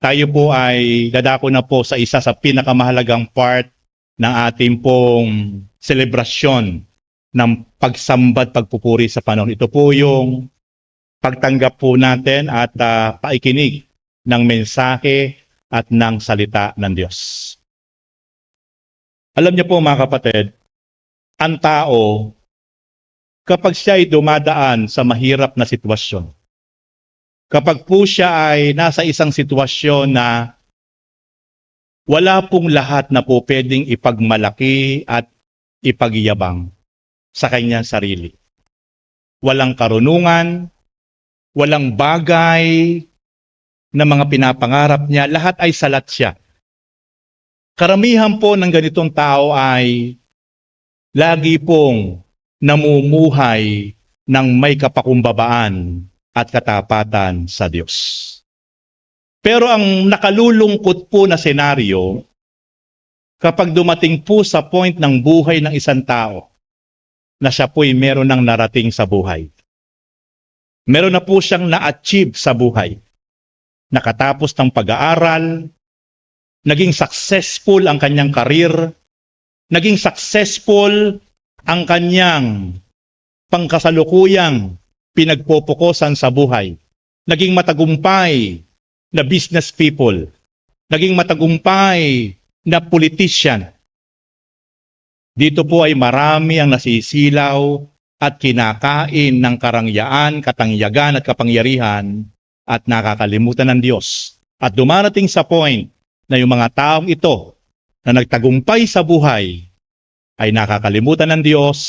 tayo po ay dadako na po sa isa sa pinakamahalagang part ng ating pong selebrasyon ng pagsambat, pagpupuri sa panahon. Ito po yung pagtanggap po natin at paikinig ng mensahe at ng salita ng Diyos. Alam niyo po mga kapatid, ang tao, kapag siya ay dumadaan sa mahirap na sitwasyon, kapag po siya ay nasa isang sitwasyon na wala pong lahat na po pwedeng ipagmalaki at ipagyabang sa kanyang sarili. Walang karunungan, walang bagay na mga pinapangarap niya, lahat ay salat siya. Karamihan po ng ganitong tao ay lagi pong namumuhay ng may kapakumbabaan at katapatan sa Diyos. Pero ang nakalulungkot po na senaryo, kapag dumating po sa point ng buhay ng isang tao, na siya po'y meron ng narating sa buhay. Meron na po siyang na-achieve sa buhay. Nakatapos ng pag-aaral, naging successful ang kanyang career, naging successful ang kanyang pangkasalukuyang pinagpopokosan sa buhay. Naging matagumpay na business people. Naging matagumpay na politician. Dito po ay marami ang nasisilaw at kinakain ng karangyaan, katangyagan at kapangyarihan at nakakalimutan ng Diyos. At dumarating sa point na yung mga taong ito na nagtagumpay sa buhay ay nakakalimutan ng Diyos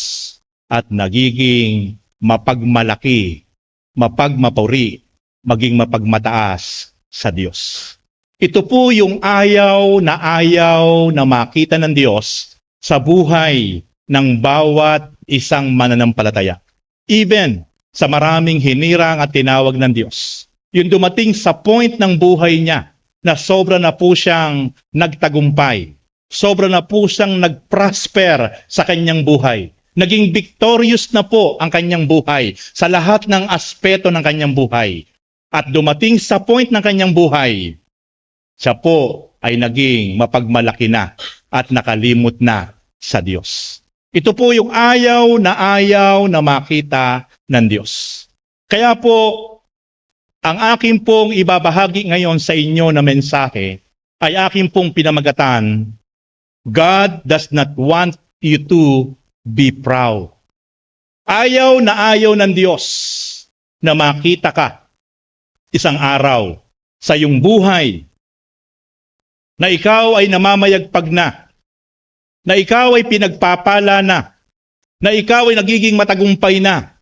at nagiging mapagmalaki, mapagmapuri, maging mapagmataas sa Diyos. Ito po yung ayaw na makita ng Diyos sa buhay ng bawat isang mananampalataya. Even sa maraming hinirang at tinawag ng Diyos. Yung dumating sa point ng buhay niya na sobra na po siyang nagtagumpay, sobra na po siyang nagprosper sa kanyang buhay. Naging victorious na po ang kanyang buhay sa lahat ng aspeto ng kanyang buhay. At dumating sa point ng kanyang buhay, siya po ay naging mapagmalaki na at nakalimot na sa Diyos. Ito po yung ayaw na makita ng Diyos. Kaya po, ang akin pong ibabahagi ngayon sa inyo na mensahe ay akin pong pinamagatan, God does not want you to be proud. Ayaw ng Diyos na makita ka isang araw sa iyong buhay na ikaw ay namamayagpag na ikaw ay pinagpapala na ikaw ay nagiging matagumpay na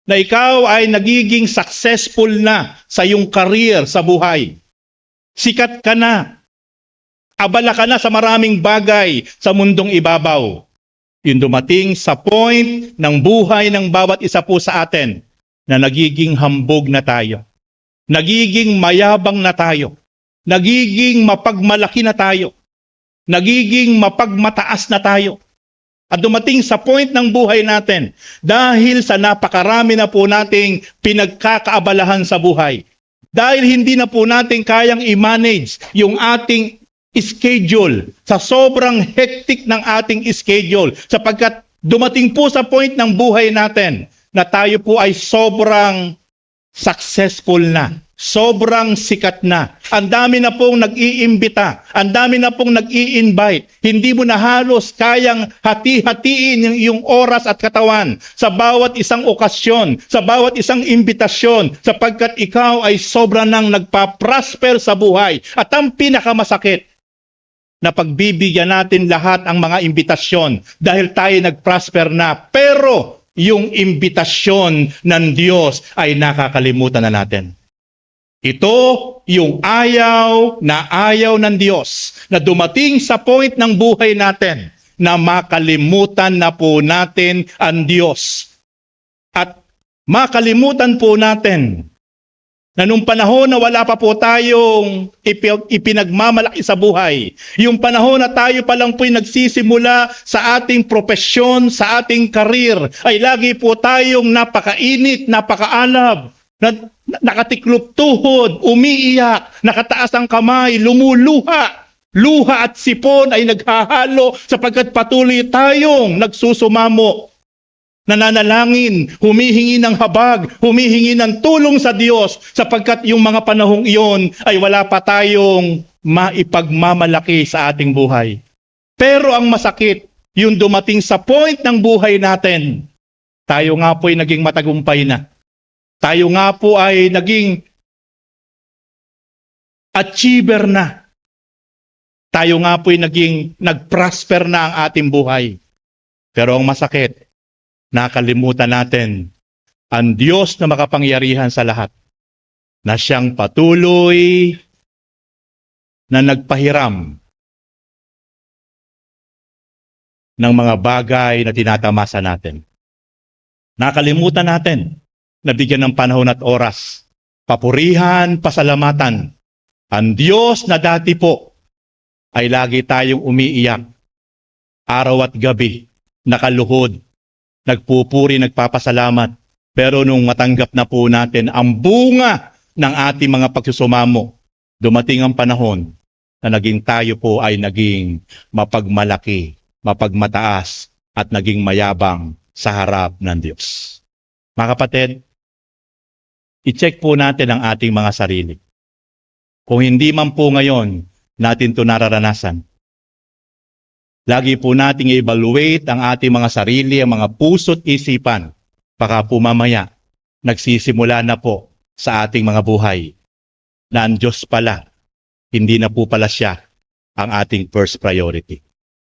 ikaw ay nagiging successful na sa iyong career sa buhay. Sikat ka na, abala ka na sa maraming bagay sa mundong ibabaw. Yung dumating sa point ng buhay ng bawat isa po sa atin na nagiging hambog na tayo. Nagiging mayabang na tayo. Nagiging mapagmalaki na tayo. Nagiging mapagmataas na tayo. At dumating sa point ng buhay natin dahil sa napakarami na po nating pinagkakaabalahan sa buhay. Dahil hindi na po natin kayang i-manage yung ating schedule sa sobrang hectic ng ating schedule sapagkat dumating po sa point ng buhay natin na tayo po ay sobrang successful na, sobrang sikat na. Ang dami na pong nag-iimbita, ang dami na pong nag-i-invite. Hindi mo na halos kayang hati-hatiin yung iyong oras at katawan sa bawat isang okasyon, sa bawat isang imbitasyon sapagkat ikaw ay sobra nang nagpa-prosper sa buhay. At ang pinakamasakit, na pagbibigyan natin lahat ang mga imbitasyon dahil tayo nag-prosper na. Pero yung imbitasyon ng Diyos ay nakakalimutan na natin. Ito yung ayaw ng Diyos na dumating sa point ng buhay natin na makalimutan na po natin ang Diyos. At makalimutan po natin na nung panahon na wala pa po tayong ipinagmamalaki sa buhay, yung panahon na tayo pa lang po'y nagsisimula sa ating profesyon, sa ating karir, ay lagi po tayong napakainit, napakaalab, nakatiklop tuhod, umiiyak, nakataas ang kamay, lumuluha. Luha at sipon ay naghahalo sapagkat patuloy tayong nagsusumamo. Nananalangin, humihingi ng habag, humihingi ng tulong sa Diyos sapagkat yung mga panahong iyon ay wala pa tayong maipagmamalaki sa ating buhay. Pero ang masakit, yung dumating sa point ng buhay natin, tayo nga po ay naging matagumpay na. Tayo nga po ay naging achiever na. Tayo nga po ay nag-prosper na ang ating buhay. Pero ang masakit, nakalimutan natin ang Diyos na makapangyarihan sa lahat, na siyang patuloy na nagpahiram ng mga bagay na tinatamasa natin. Nakalimutan natin na bigyan ng panahon at oras, papurihan, pasalamatan ang Diyos na dati po ay lagi tayong umiiyak, araw at gabi, nakaluhod, nagpupuri, nagpapasalamat. Pero nung matanggap na po natin ang bunga ng ating mga pagsusumamo, dumating ang panahon na naging tayo po ay naging mapagmalaki, mapagmataas, at naging mayabang sa harap ng Diyos. Mga kapatid, i-check po natin ang ating mga sarili. Kung hindi man po ngayon natin ito nararanasan, lagi po nating i-evaluate ang ating mga sarili, ang mga puso't isipan. Baka po mamaya, nagsisimula na po sa ating mga buhay na ang Diyos pala, hindi na po pala siya ang ating first priority.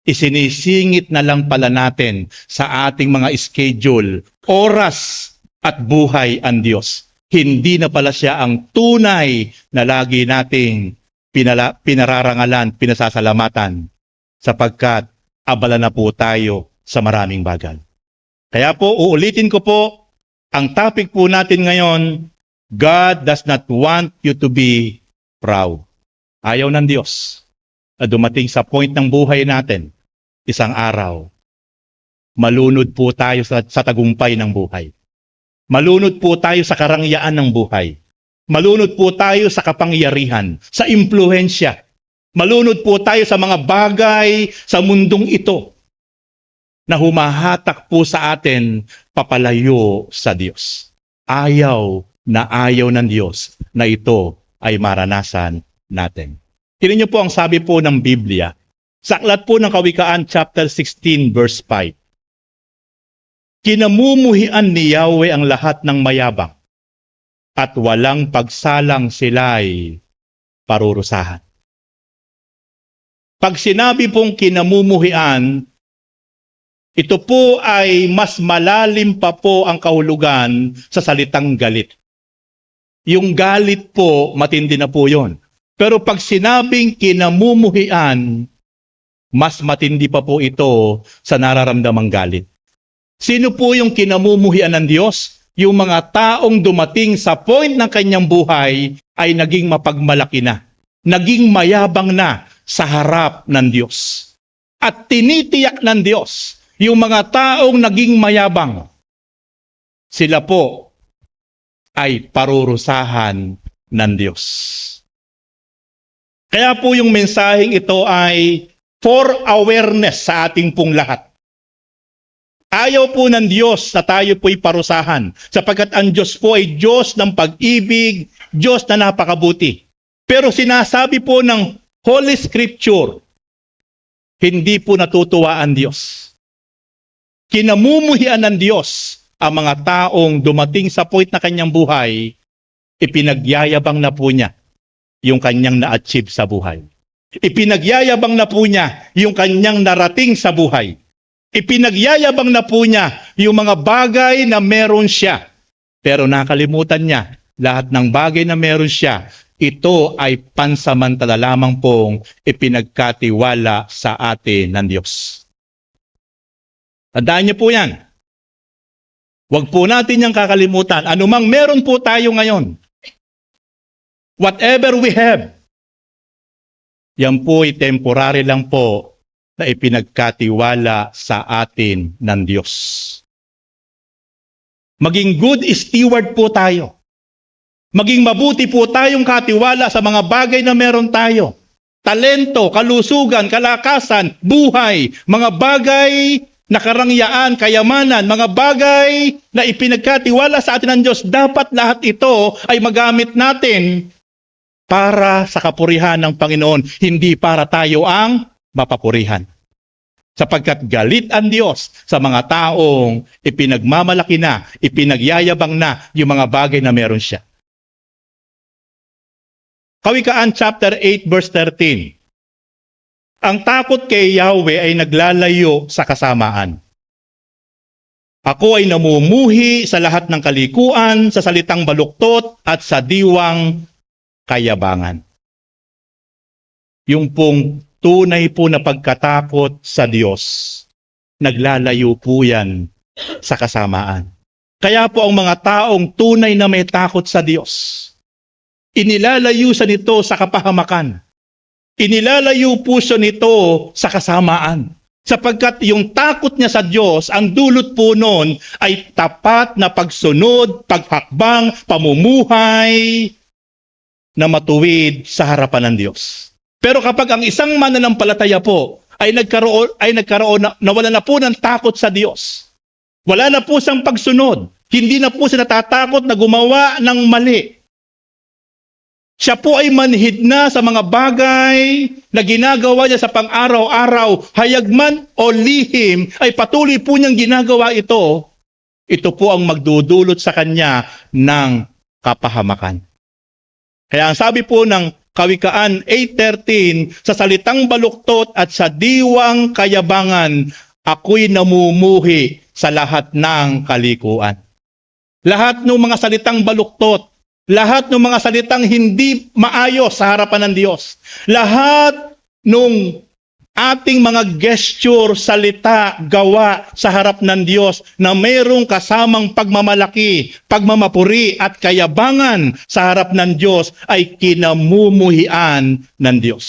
Isinisingit na lang pala natin sa ating mga schedule, oras at buhay ang Diyos. Hindi na pala siya ang tunay na lagi nating pinararangalan, pinasasalamatan, sapagkat abala na po tayo sa maraming bagay. Kaya po, uulitin ko po, ang topic po natin ngayon, God does not want you to be proud. Ayaw ng Diyos na dumating sa point ng buhay natin, isang araw, malunod po tayo sa tagumpay ng buhay. Malunod po tayo sa karangyaan ng buhay. Malunod po tayo sa kapangyarihan, sa impluhensya. Malunod po tayo sa mga bagay sa mundong ito na humahatak po sa atin papalayo sa Diyos. Ayaw ng Diyos na ito ay maranasan natin. Tingnan niyo po ang sabi po ng Biblia. Sa aklat po ng Kawikaan chapter 16 verse 5. Kinamumuhian ni Yahweh ang lahat ng mayabang, at walang pagsalang sila'y parurusahan. Pag sinabi pong kinamumuhian, ito po ay mas malalim pa po ang kahulugan sa salitang galit. Yung galit po, matindi na po yon. Pero pag sinabing kinamumuhian, mas matindi pa po ito sa nararamdamang galit. Sino po yung kinamumuhian ng Diyos? Yung mga taong dumating sa point ng kanyang buhay ay naging mapagmalaki na, naging mayabang na sa harap ng Diyos. At tinitiyak ng Diyos, yung mga taong naging mayabang, sila po ay parurusahan ng Diyos. Kaya po yung mensaheng ito ay for awareness sa ating pong lahat. Ayaw po ng Diyos na tayo po'y parusahan, sapagkat ang Diyos po ay Diyos ng pag-ibig, Diyos na napakabuti. Pero sinasabi po ng Holy Scripture, hindi po natutuwa ang Diyos. Kinamumuhian ng Diyos ang mga taong dumating sa point na kanyang buhay, ipinagyayabang na po niya yung kanyang na-achieve sa buhay. Ipinagyayabang na po niya yung kanyang narating sa buhay. Ipinagyayabang na po niya yung mga bagay na meron siya. Pero nakalimutan niya, lahat ng bagay na meron siya, ito ay pansamantala lamang pong ipinagkatiwala sa atin ng Diyos. Tandaan niyo po yan. Huwag po natin yung kakalimutan. Anumang meron po tayo ngayon, whatever we have, yan po ay temporary lang po na ipinagkatiwala sa atin ng Diyos. Maging good steward po tayo Maging mabuti po tayong katiwala sa mga bagay na meron tayo. Talento, kalusugan, kalakasan, buhay, mga bagay na karangyaan, kayamanan, mga bagay na ipinagkatiwala sa atin ng Diyos. Dapat lahat ito ay magamit natin para sa kapurihan ng Panginoon, hindi para tayo ang mapapurihan. Sapagkat galit ang Diyos sa mga taong ipinagmamalaki na, ipinagyayabang na yung mga bagay na meron siya. Kawikaan chapter 8 verse 13. Ang takot kay Yahweh ay naglalayo sa kasamaan. Ako ay namumuhi sa lahat ng kalikuan, sa salitang baluktot at sa diwang kayabangan. Yung pong tunay po na pagkatakot sa Diyos, naglalayo po yan sa kasamaan. Kaya po ang mga taong tunay na may takot sa Diyos, inilalayo sa nito sa kapahamakan. Inilalayo po siya nito sa kasamaan. Sapagkat yung takot niya sa Diyos, ang dulot po noon ay tapat na pagsunod, paghakbang, pamumuhay na matuwid sa harapan ng Diyos. Pero kapag ang isang mananampalataya po ay nagkaroon na, nawala na po ng takot sa Diyos, wala na po siyang pagsunod, hindi na po siya natatakot na gumawa ng mali. Siya po ay manhid na sa mga bagay na ginagawa niya sa pang-araw-araw, hayag man o lihim, ay patuloy po niyang ginagawa ito. Ito po ang magdudulot sa kanya ng kapahamakan. Kaya ang sabi po ng Kawikaan 8:13, sa salitang baluktot at sa diwang kayabangan, ako'y namumuhi sa lahat ng kalikuan. Lahat ng mga salitang baluktot, lahat ng mga salitang hindi maayos sa harapan ng Diyos, lahat ng ating mga gesture, salita, gawa sa harap ng Diyos na mayroong kasamang pagmamalaki, pagmamapuri at kayabangan sa harap ng Diyos ay kinamumuhian ng Diyos.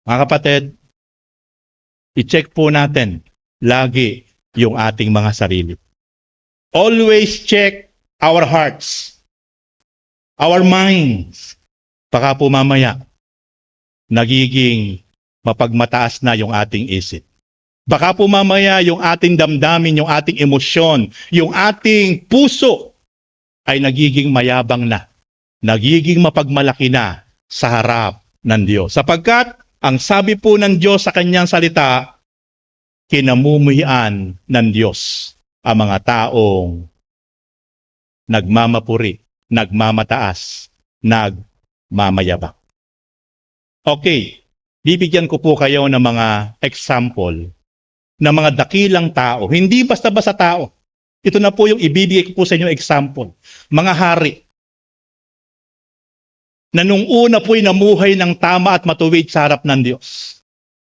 Mga kapatid, i-check po natin lagi yung ating mga sarili. Always check our hearts, our minds. Baka po mamaya, nagiging mapagmataas na yung ating isip. Baka po mamaya yung ating damdamin, yung ating emosyon, yung ating puso ay nagiging mayabang na, nagiging mapagmalaki na sa harap ng Diyos. Sapagkat ang sabi po ng Diyos sa kanyang salita, kinamumuhian ng Diyos ang mga taong nagmamapuri, nagmamataas, nagmamayabang. Okay, bibigyan ko po kayo ng mga example ng mga dakilang tao. Hindi basta-basta tao. Ito na po yung ibibigay ko po sa inyo example. Mga hari na nung una po'y namuhay ng tama at matuwid sa harap ng Diyos.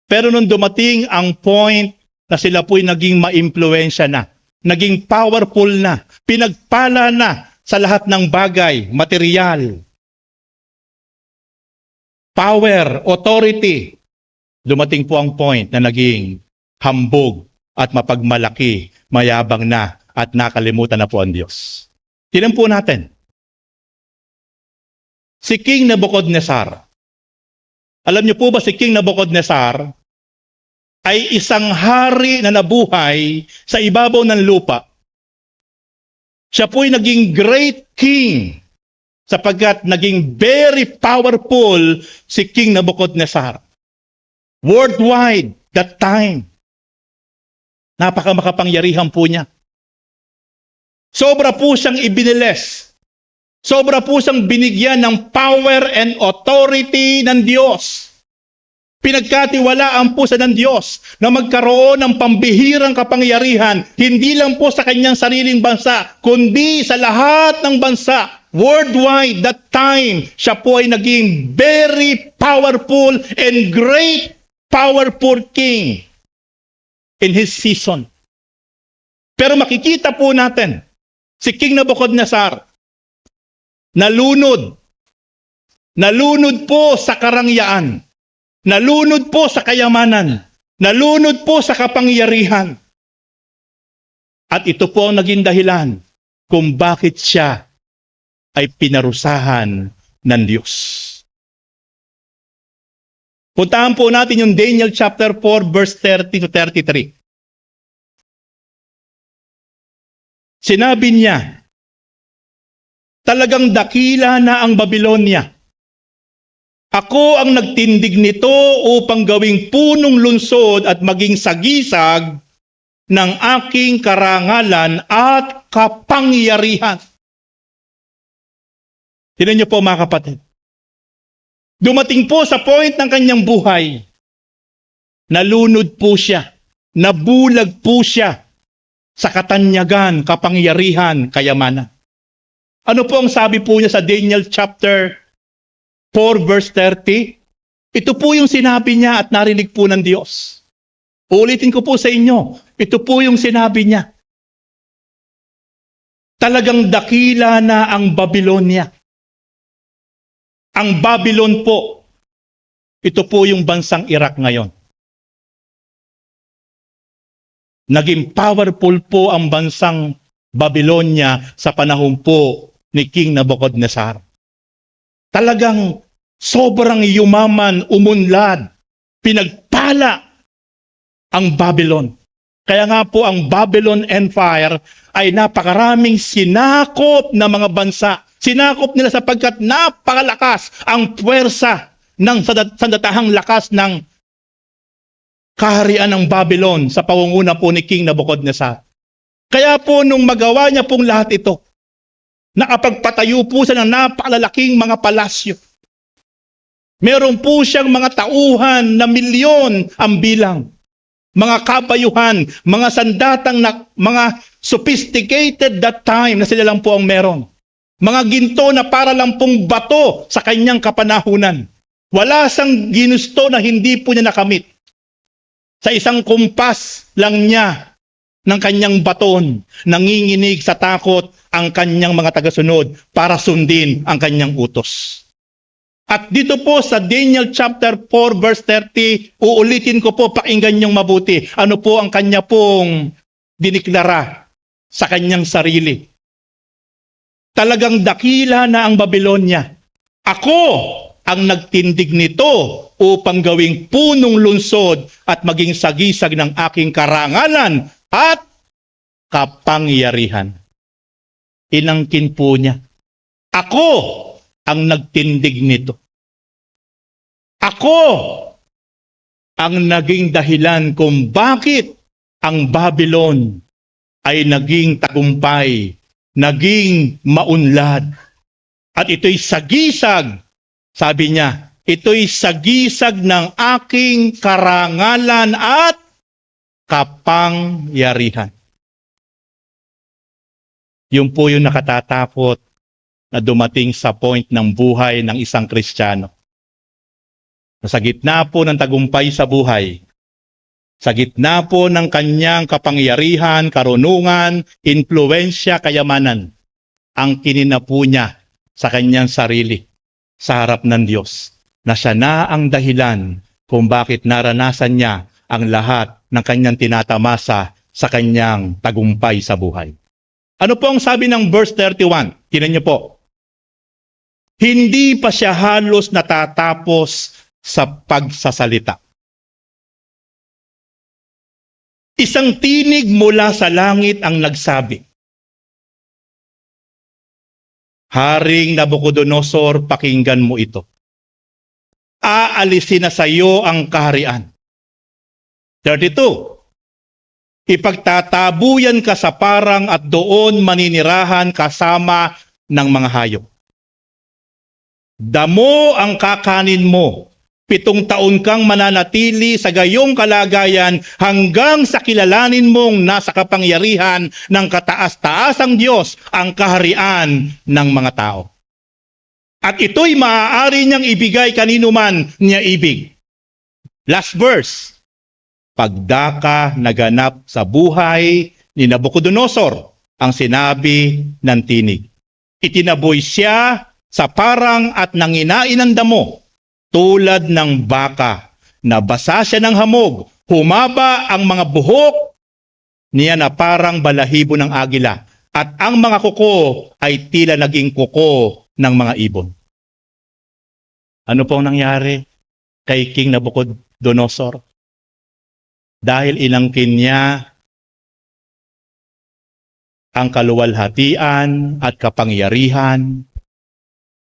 Pero nung dumating ang point na sila po'y naging ma-impluwensya na, naging powerful na, pinagpala na sa lahat ng bagay, material, power, authority. Dumating po ang point na naging hambog at mapagmalaki, mayabang na at nakalimutan na po ang Diyos. Tingnan po natin. Si King Nebuchadnezzar. Alam niyo po ba si King Nebuchadnezzar ay isang hari na nabuhay sa ibabaw ng lupa. Siya po'y naging great king sapagkat naging very powerful si King Nebuchadnezzar. Worldwide, that time. Napakamakapangyarihan po niya. Sobra po siyang ibiniles. Sobra po siyang binigyan ng power and authority ng Diyos. Pinagkatiwalaan po sa ng Diyos na magkaroon ng pambihirang kapangyarihan, hindi lang po sa kanyang sariling bansa, kundi sa lahat ng bansa. Worldwide, that time, siya po ay naging very powerful and great powerful king in his season. Pero makikita po natin, si King Nebuchadnezzar, nalunod po sa karangyaan, nalunod po sa kayamanan, nalunod po sa kapangyarihan. At ito po ang naging dahilan kung bakit siya ay pinarusahan ng Diyos. Puntahan po natin yung Daniel chapter 4 verse 30 to 33. Sinabi niya, talagang dakila na ang Babylonia. Ako ang nagtindig nito upang gawing punong lungsod at maging sagisag ng aking karangalan at kapangyarihan. Tingnan niyo po mga kapatid. Dumating po sa point ng kanyang buhay, nalunod po siya, nabulag po siya sa katanyagan, kapangyarihan, kayamanan. Ano po ang sabi po niya sa Daniel chapter 4 verse 30? Ito po yung sinabi niya at narinig po ng Diyos. Ulitin ko po sa inyo, ito po yung sinabi niya. Talagang dakila na ang Babylonia. Ang Babylon po, ito po yung bansang Iraq ngayon. Naging powerful po ang bansang Babylonia sa panahon po ni King Nebuchadnezzar. Talagang sobrang yumaman, umunlad, pinagpala ang Babylon. Kaya nga po ang Babylon Empire ay napakaraming sinakop na mga bansa. Sinakop nila sapagkat napakalakas ang puwersa ng sandatahang lakas ng kaharian ng Babylon sa pangunguna po ni King Nebuchadnezzar. Kaya po nung magawa niya pong lahat ito, nakapagpatayo po siya ng napakalalaking mga palasyo. Meron po siyang mga tauhan na milyon ang bilang. Mga kabayuhan, mga sandatang, mga sophisticated that time na sila lang po ang meron. Mga ginto na para lang pong bato sa kanyang kapanahunan. Wala siyang ginusto na hindi po niya nakamit. Sa isang kumpas lang niya ng kanyang baton, nanginginig sa takot ang kanyang mga tagasunod para sundin ang kanyang utos. At dito po sa Daniel chapter 4 verse 30, uulitin ko po, pakinggan niyong mabuti. Ano po ang kanya pong diniklara sa kanyang sarili? Talagang dakila na ang Babylonia. Ako ang nagtindig nito upang gawing punong lungsod at maging sagisag ng aking karangalan at kapangyarihan. Inangkin po niya, ako ang nagtindig nito. Ako ang naging dahilan kung bakit ang Babylon ay naging tagumpay, naging maunlad. At ito'y sagisag, sabi niya, ito'y sagisag ng aking karangalan at kapangyarihan. Yung po yung nakatatakot na dumating sa point ng buhay ng isang Kristiyano. Sa gitna po ng tagumpay sa buhay, sa gitna po ng kanyang kapangyarihan, karunungan, impluwensya, kayamanan, ang kininapu niya sa kanyang sarili sa harap ng Diyos, na siya na ang dahilan kung bakit naranasan niya ang lahat ng kanyang tinatamasa sa kanyang tagumpay sa buhay. Ano po ang sabi ng verse 31? Tingnan niyo po. Hindi pa siya halos natatapos sa pagsasalita. Isang tinig mula sa langit ang nagsabi, Haring Nabucodonosor, pakinggan mo ito. Aalisin na sa iyo ang kaharian. 32. Ipagtatabuyan ka sa parang at doon maninirahan kasama ng mga hayop. Damo ang kakanin mo. 7 taon kang mananatili sa gayong kalagayan hanggang sa kilalanin mong nasa kapangyarihan ng kataas-taasang Diyos ang kaharian ng mga tao. At ito'y maaari niyang ibigay kanino man niya ibig. Last verse. Pagdaka naganap sa buhay ni Nabucodonosor ang sinabi ng tinig. Itinaboy siya sa parang at nanginain ng damo, tulad ng baka. Nabasa siya ng hamog, humaba ang mga buhok niya na parang balahibo ng agila, at ang mga kuko ay tila naging kuko ng mga ibon. Ano pong nangyari kay King Nabucodonosor? Dahil inangkin niya ang kaluwalhatian at kapangyarihan,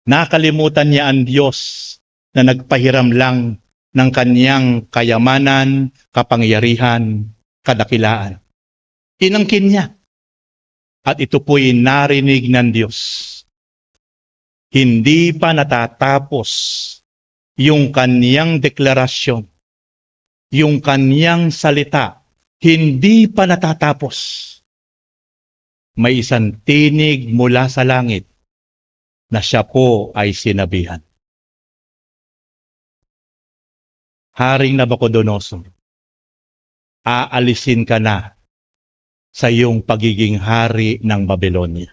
nakalimutan niya ang Diyos na nagpahiram lang ng kanyang kayamanan, kapangyarihan, kadakilaan. Inangkin niya. At ito po'y narinig ng Diyos. Hindi pa natatapos yung kanyang deklarasyon, yung kanyang salita, hindi pa natatapos. May isang tinig mula sa langit na siya po ay sinabihan. Haring Nabucodonosor, aalisin ka na sa iyong pagiging hari ng Babylonia.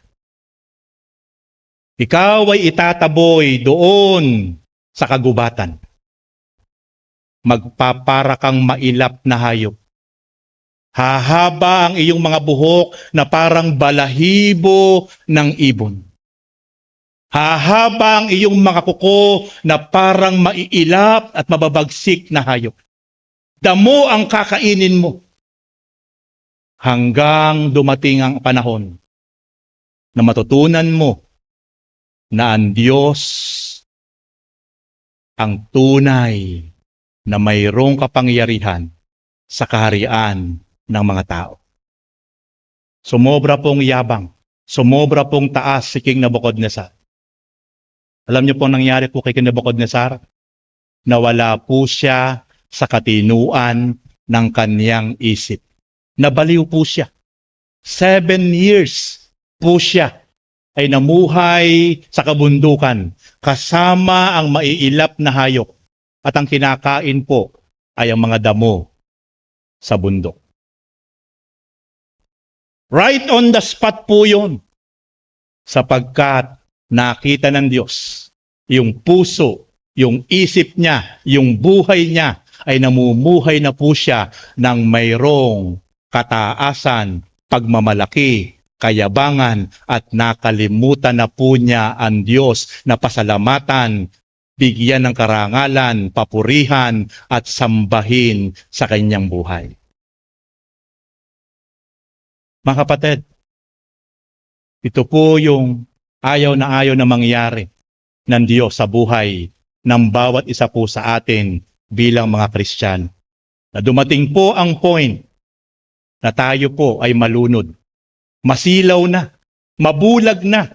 Ikaw ay itataboy doon sa kagubatan. Magpapara kang mailap na hayop. Hahaba ang iyong mga buhok na parang balahibo ng ibon. Hahaba ang iyong mga kuko na parang maiilap at mababagsik na hayop. Damo ang kakainin mo. Hanggang dumating ang panahon na matutunan mo na ang Diyos ang tunay na mayroong kapangyarihan sa kaharian ng mga tao. Sumobra pong yabang, sumobra pong taas si King Nabucodonosor. Alam niyo pong nangyari po kay King Nabucodonosor? Nawala po siya sa katinuan ng kaniyang isip. Nabaliw po siya. 7 years po siya ay namuhay sa kabundukan kasama ang maiilap na hayop at ang kinakain po ay ang mga damo sa bundok. Right on the spot po yun, sapagkat nakita ng Diyos yung puso, yung isip niya, yung buhay niya ay namumuhay na po siya ng mayroong kataasan, pagmamalaki, kayabangan at nakalimutan na po niya ang Diyos na pasalamatan, bigyan ng karangalan, papurihan at sambahin sa kanyang buhay. Mga kapatid, ito po yung ayaw na mangyari ng Diyos sa buhay ng bawat isa po sa atin bilang mga Kristiyano. Na dumating po ang point na tayo po ay malunod. Masilaw na, mabulag na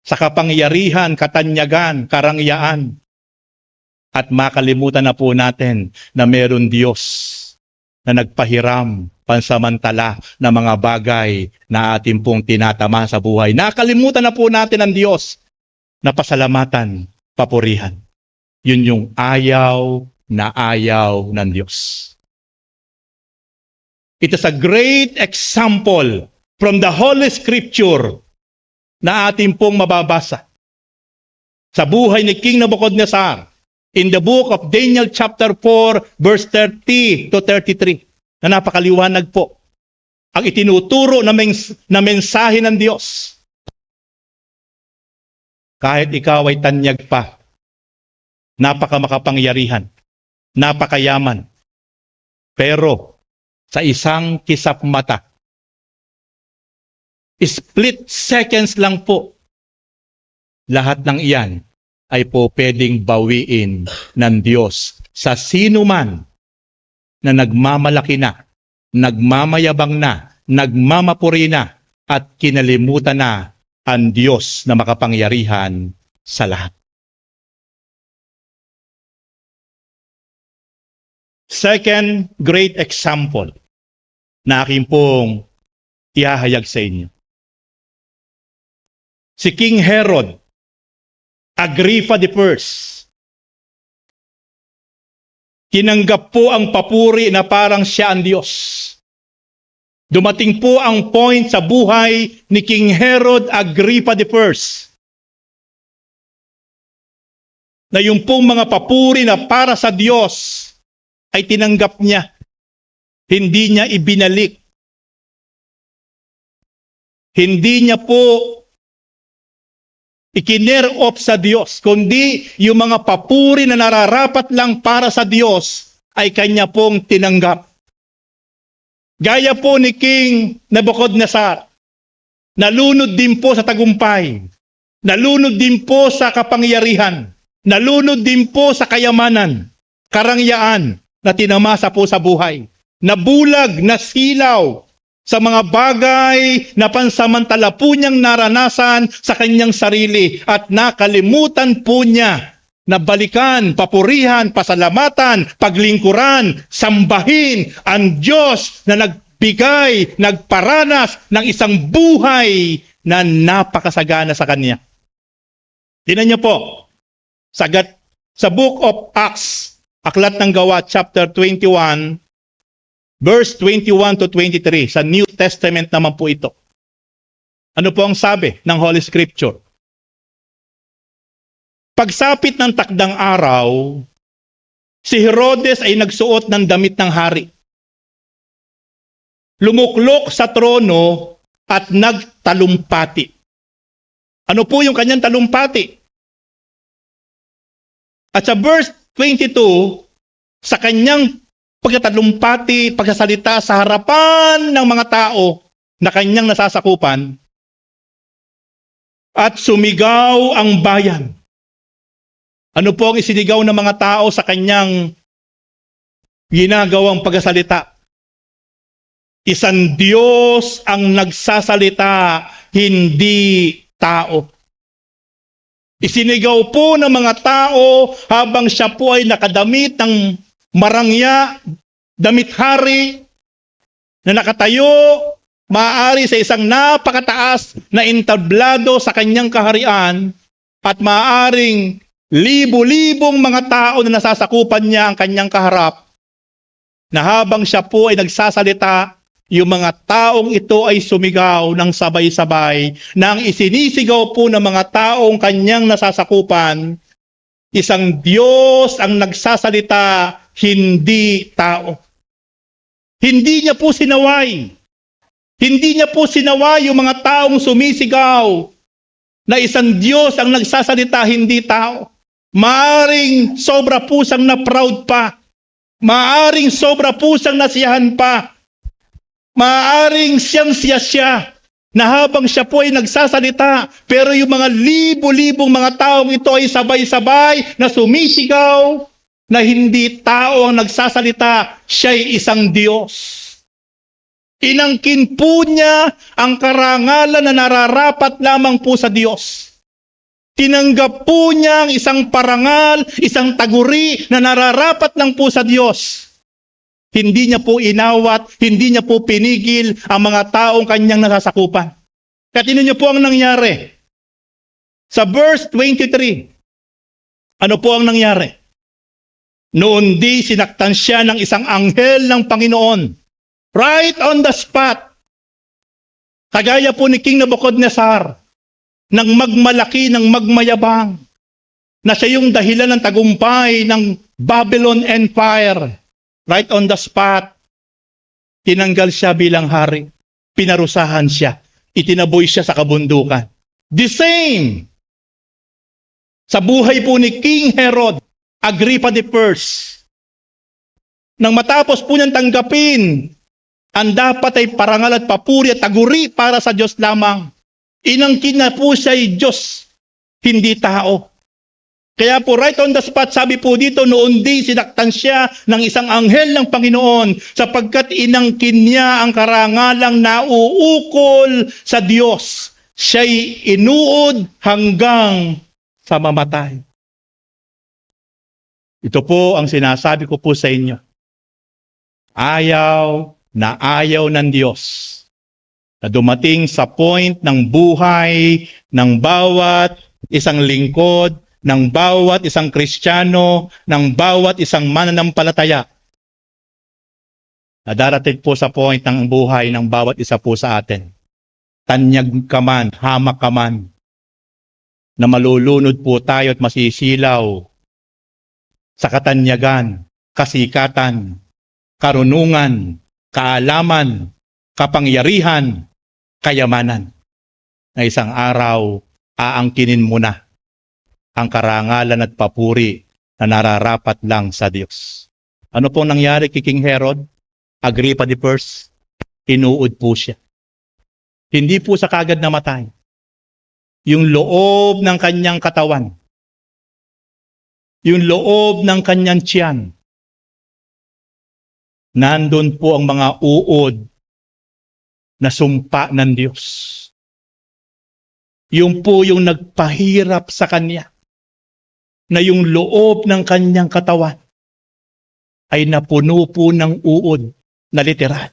sa kapangyarihan, katanyagan, karangyaan. At makalimutan na po natin na meron Diyos na nagpahiram pansamantala na mga bagay na ating pong tinatama sa buhay. Nakalimutan na po natin ang Diyos na pasalamatan, papurihan. Yun yung ayaw na ayaw ng Diyos. It is a great example from the Holy Scripture na ating pong mababasa sa buhay ni King Nabucodonosor in the book of Daniel chapter 4 verse 30 to 33 na napakaliwanag po ang itinuturo na mensahe ng Diyos. Kahit ikaw ay tanyag pa, napakamakapangyarihan, napakayaman, pero sa isang kisap mata, split seconds lang po, lahat ng iyan ay po pwedeng bawiin ng Diyos sa sino man na nagmamalaki na, nagmamayabang na, nagmamapuri na, at kinalimutan na ang Diyos na makapangyarihan sa lahat. Second great example na aking pong ihahayag sa inyo. Si King Herod Agrippa I. Tinanggap po ang papuri na parang siya ang Diyos. Dumating po ang point sa buhay ni King Herod Agrippa I na yung pong mga papuri na para sa Diyos ay tinanggap niya. Hindi niya ibinalik. Hindi niya po ikiner off sa Diyos, kundi yung mga papuri na nararapat lang para sa Diyos ay kanya pong tinanggap. Gaya po ni King Nebuchadnezzar, nalunod din po sa tagumpay, nalunod din po sa kapangyarihan, nalunod din po sa kayamanan, karangyaan na tinamasa po sa buhay. Nabulag, nasilaw sa mga bagay na pansamantala po niyang naranasan sa kanyang sarili at nakalimutan po niya na balikan, papurihan, pasalamatan, paglingkuran, sambahin ang Diyos na nagbigay, nagparanas ng isang buhay na napakasagana sa Kanya. Tingnan niyo po, sa Book of Acts, Aklat ng Gawa, chapter 21, verse 21 to 23, sa New Testament naman po ito. Ano po ang sabi ng Holy Scripture? Pagsapit ng takdang araw, si Herodes ay nagsuot ng damit ng hari. Lumuklok sa trono at nagtalumpati. Ano po yung kanyang talumpati? At sa verse 22, sa kanyang pagkatalumpati, pagsasalita sa harapan ng mga tao na kanyang nasasakupan, at sumigaw ang bayan. Ano po ang isinigaw ng mga tao sa kanyang ginagawang pagsasalita? Isang Diyos ang nagsasalita, hindi tao. Isinigaw po ng mga tao habang siya po ay nakadamit ng marangya, damit hari, na nakatayo, maaari sa isang napakataas na entablado sa kanyang kaharian, at maaaring libo-libong mga tao na nasasakupan niya ang kanyang kaharap, na habang siya po ay nagsasalita, yung mga taong ito ay sumigaw ng sabay-sabay, nang isinisigaw po ng mga taong kanyang nasasakupan, isang Diyos ang nagsasalita, hindi tao. Hindi niya po sinaway. Hindi niya po sinaway yung mga taong sumisigaw na isang Diyos ang nagsasalita, hindi tao. Maaring sobra pusang na-proud pa. Maaring sobra pusang nasiyahan pa. Maaring siyang-siya na habang siya po ay nagsasalita, pero yung mga libo-libong mga taong ito ay sabay-sabay na sumisigaw na hindi tao ang nagsasalita, siya'y isang Diyos. Inangkin po niya ang karangalan na nararapat lamang po sa Diyos. Tinanggap po niya ang isang parangal, isang taguri na nararapat lang po sa Diyos. Hindi niya po inawat, hindi niya po pinigil ang mga taong kanyang nasasakupan. Kaya tingnan niyo po ang nangyari. Sa verse 23, ano po ang nangyari? Noon di sinaktan siya ng isang anghel ng Panginoon. Right on the spot. Kagaya po ni King Nebuchadnezzar, nang magmalaki, ng magmayabang, na siya yung dahilan ng tagumpay ng Babylon Empire. Right on the spot, tinanggal siya bilang hari. Pinarusahan siya. Itinaboy siya sa kabundukan. The same sa buhay po ni King Herod Agrippa I. Nang matapos po niyang tanggapin ang dapat ay parangal at papuri at taguri para sa Diyos lamang, inangkin na po siya ay Diyos, hindi tao. Kaya po right on the spot, sabi po dito, noon di sinaktan siya ng isang anghel ng Panginoon sapagkat inangkin niya ang karangalang nauukol sa Diyos. Siya'y inuod hanggang sa mamatay. Ito po ang sinasabi ko po sa inyo. Ayaw na ayaw ng Diyos na dumating sa point ng buhay ng bawat isang lingkod, ng bawat isang Kristiyano, ng bawat isang mananampalataya, na darating po sa point ng buhay ng bawat isa po sa atin. Tanyag ka man, hamak ka man, na malulunod po tayo at masisilaw sa katanyagan, kasikatan, karunungan, kaalaman, kapangyarihan, kayamanan. na isang araw aangkinin mo na ang karangalan at papuri na nararapat lang sa Diyos. Ano pong nangyari kay King Herod? Agrippa the First, inuud po siya. Hindi po sa kagad namatay. Yung loob ng kanyang katawan, yung loob ng kanyang tiyan, nandun po ang mga uod na sumpa ng Diyos. Yung po yung nagpahirap sa kanya, na yung loob ng kanyang katawan ay napuno po ng uod na literal.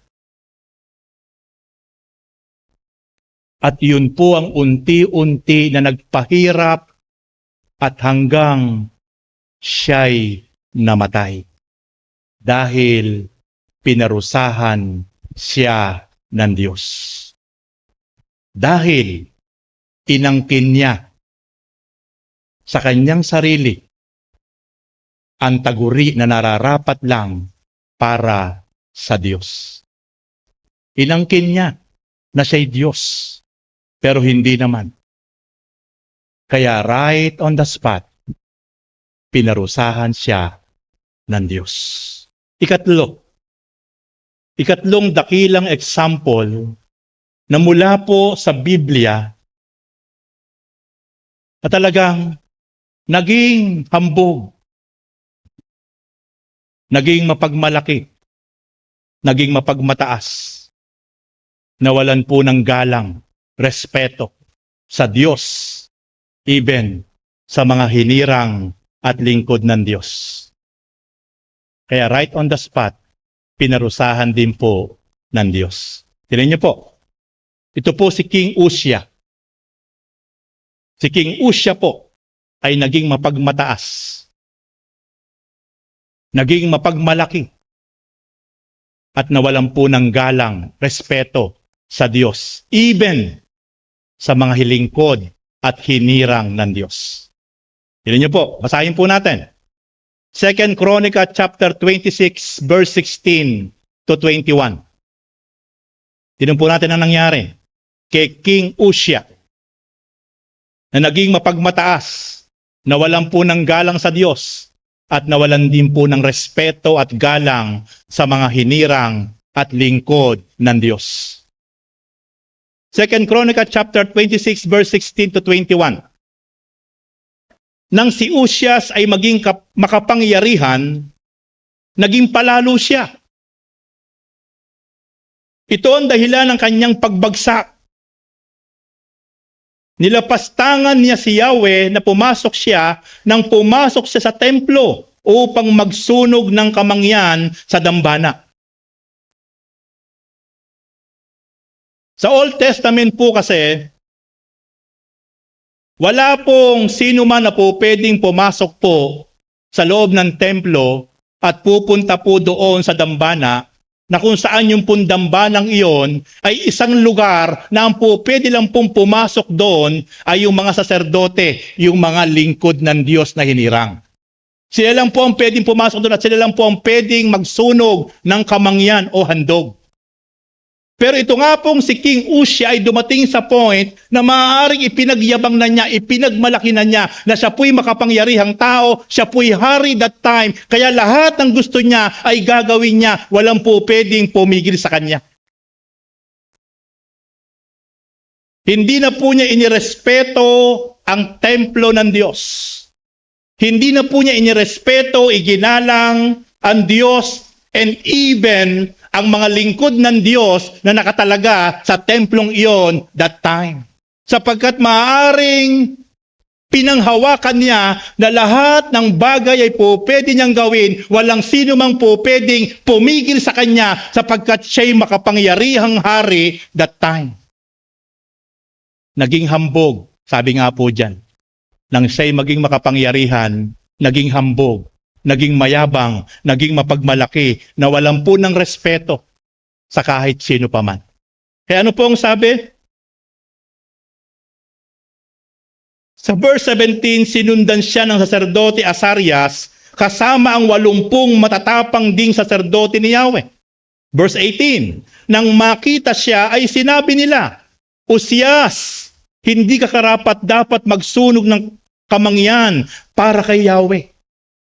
At yun po ang unti-unti na nagpahirap at hanggang siya'y namatay. Dahil pinarusahan siya ng Diyos. Dahil inangkin niya sa kanyang sarili ang taguri na nararapat lang para sa Diyos. Inangkin niya na siya'y Diyos. Pero hindi naman. Kaya right on the spot, pinarusahan siya ng Diyos. Ikatlong dakilang example na mula po sa Biblia na talagang naging hambog, naging mapagmalaki, naging mapagmataas, nawalan po ng galang, respeto sa Diyos, even sa mga hinirang at lingkod ng Diyos. Kaya right on the spot, pinarusahan din po ng Diyos. Tingnan niyo po, ito po si King Uzziah. Si King Uzziah po ay naging mapagmataas, naging mapagmalaki, at nawalan po ng galang, respeto sa Diyos, even sa mga hilingkod at hinirang ng Diyos. Tingnan niyo po, basahin po natin. 2 Chronicles chapter 26 verse 16 to 21. Tingnan po natin ang nangyari kay King Uzziah na naging mapagmataas, nawalan po ng galang sa Diyos at nawalan din po ng respeto at galang sa mga hinirang at lingkod ng Diyos. 2 Chronicles chapter 26 verse 16 to 21. Nang si Uzziah ay maging makapangyarihan, naging palalo siya. Ito ang dahilan ng kanyang pagbagsak. Nilapastangan niya si Yahweh na pumasok siya sa templo upang magsunog ng kamangyan sa dambana. Sa Old Testament po kasi, wala pong sino man na po pwedeng pumasok po sa loob ng templo at pupunta po doon sa dambana na kung saan yung pong dambanang iyon ay isang lugar na ang po pwede lang pong pumasok doon ay yung mga saserdote, yung mga lingkod ng Diyos na hinirang. Sila lang po ang pwedeng pumasok doon at sila lang po ang pwedeng magsunog ng kamangyan o handog. Pero ito nga pong si King Uzziah ay dumating sa point na maaaring ipinagyabang na niya, ipinagmalaki na niya na siya po'y makapangyarihang tao, siya po'y hari that time, kaya lahat ng gusto niya ay gagawin niya, walang po pwedeng pumigil sa kanya. Hindi na po niya inirespeto ang templo ng Diyos. Hindi na po niya inirespeto, iginalang ang Diyos and even ang mga lingkod ng Diyos na nakatalaga sa templong iyon that time. Sapagkat maaaring pinanghawakan niya na lahat ng bagay ay po pwede niyang gawin, walang sino mang po pwedeng pumigil sa kanya sapagkat siya'y makapangyarihang hari that time. Naging hambog, sabi nga po dyan, nang siya'y maging makapangyarihan, naging hambog, naging mayabang, naging mapagmalaki, na walang po ng respeto sa kahit sino pa man. Kaya ano po ang sabi? Sa verse 17, sinundan siya ng saserdote Azarias kasama ang 80 matatapang ding saserdote ni Yahweh. Verse 18, nang makita siya ay sinabi nila, Uzziah, Hindi ka karapat-dapat magsunog ng kamangyan para kay Yahweh.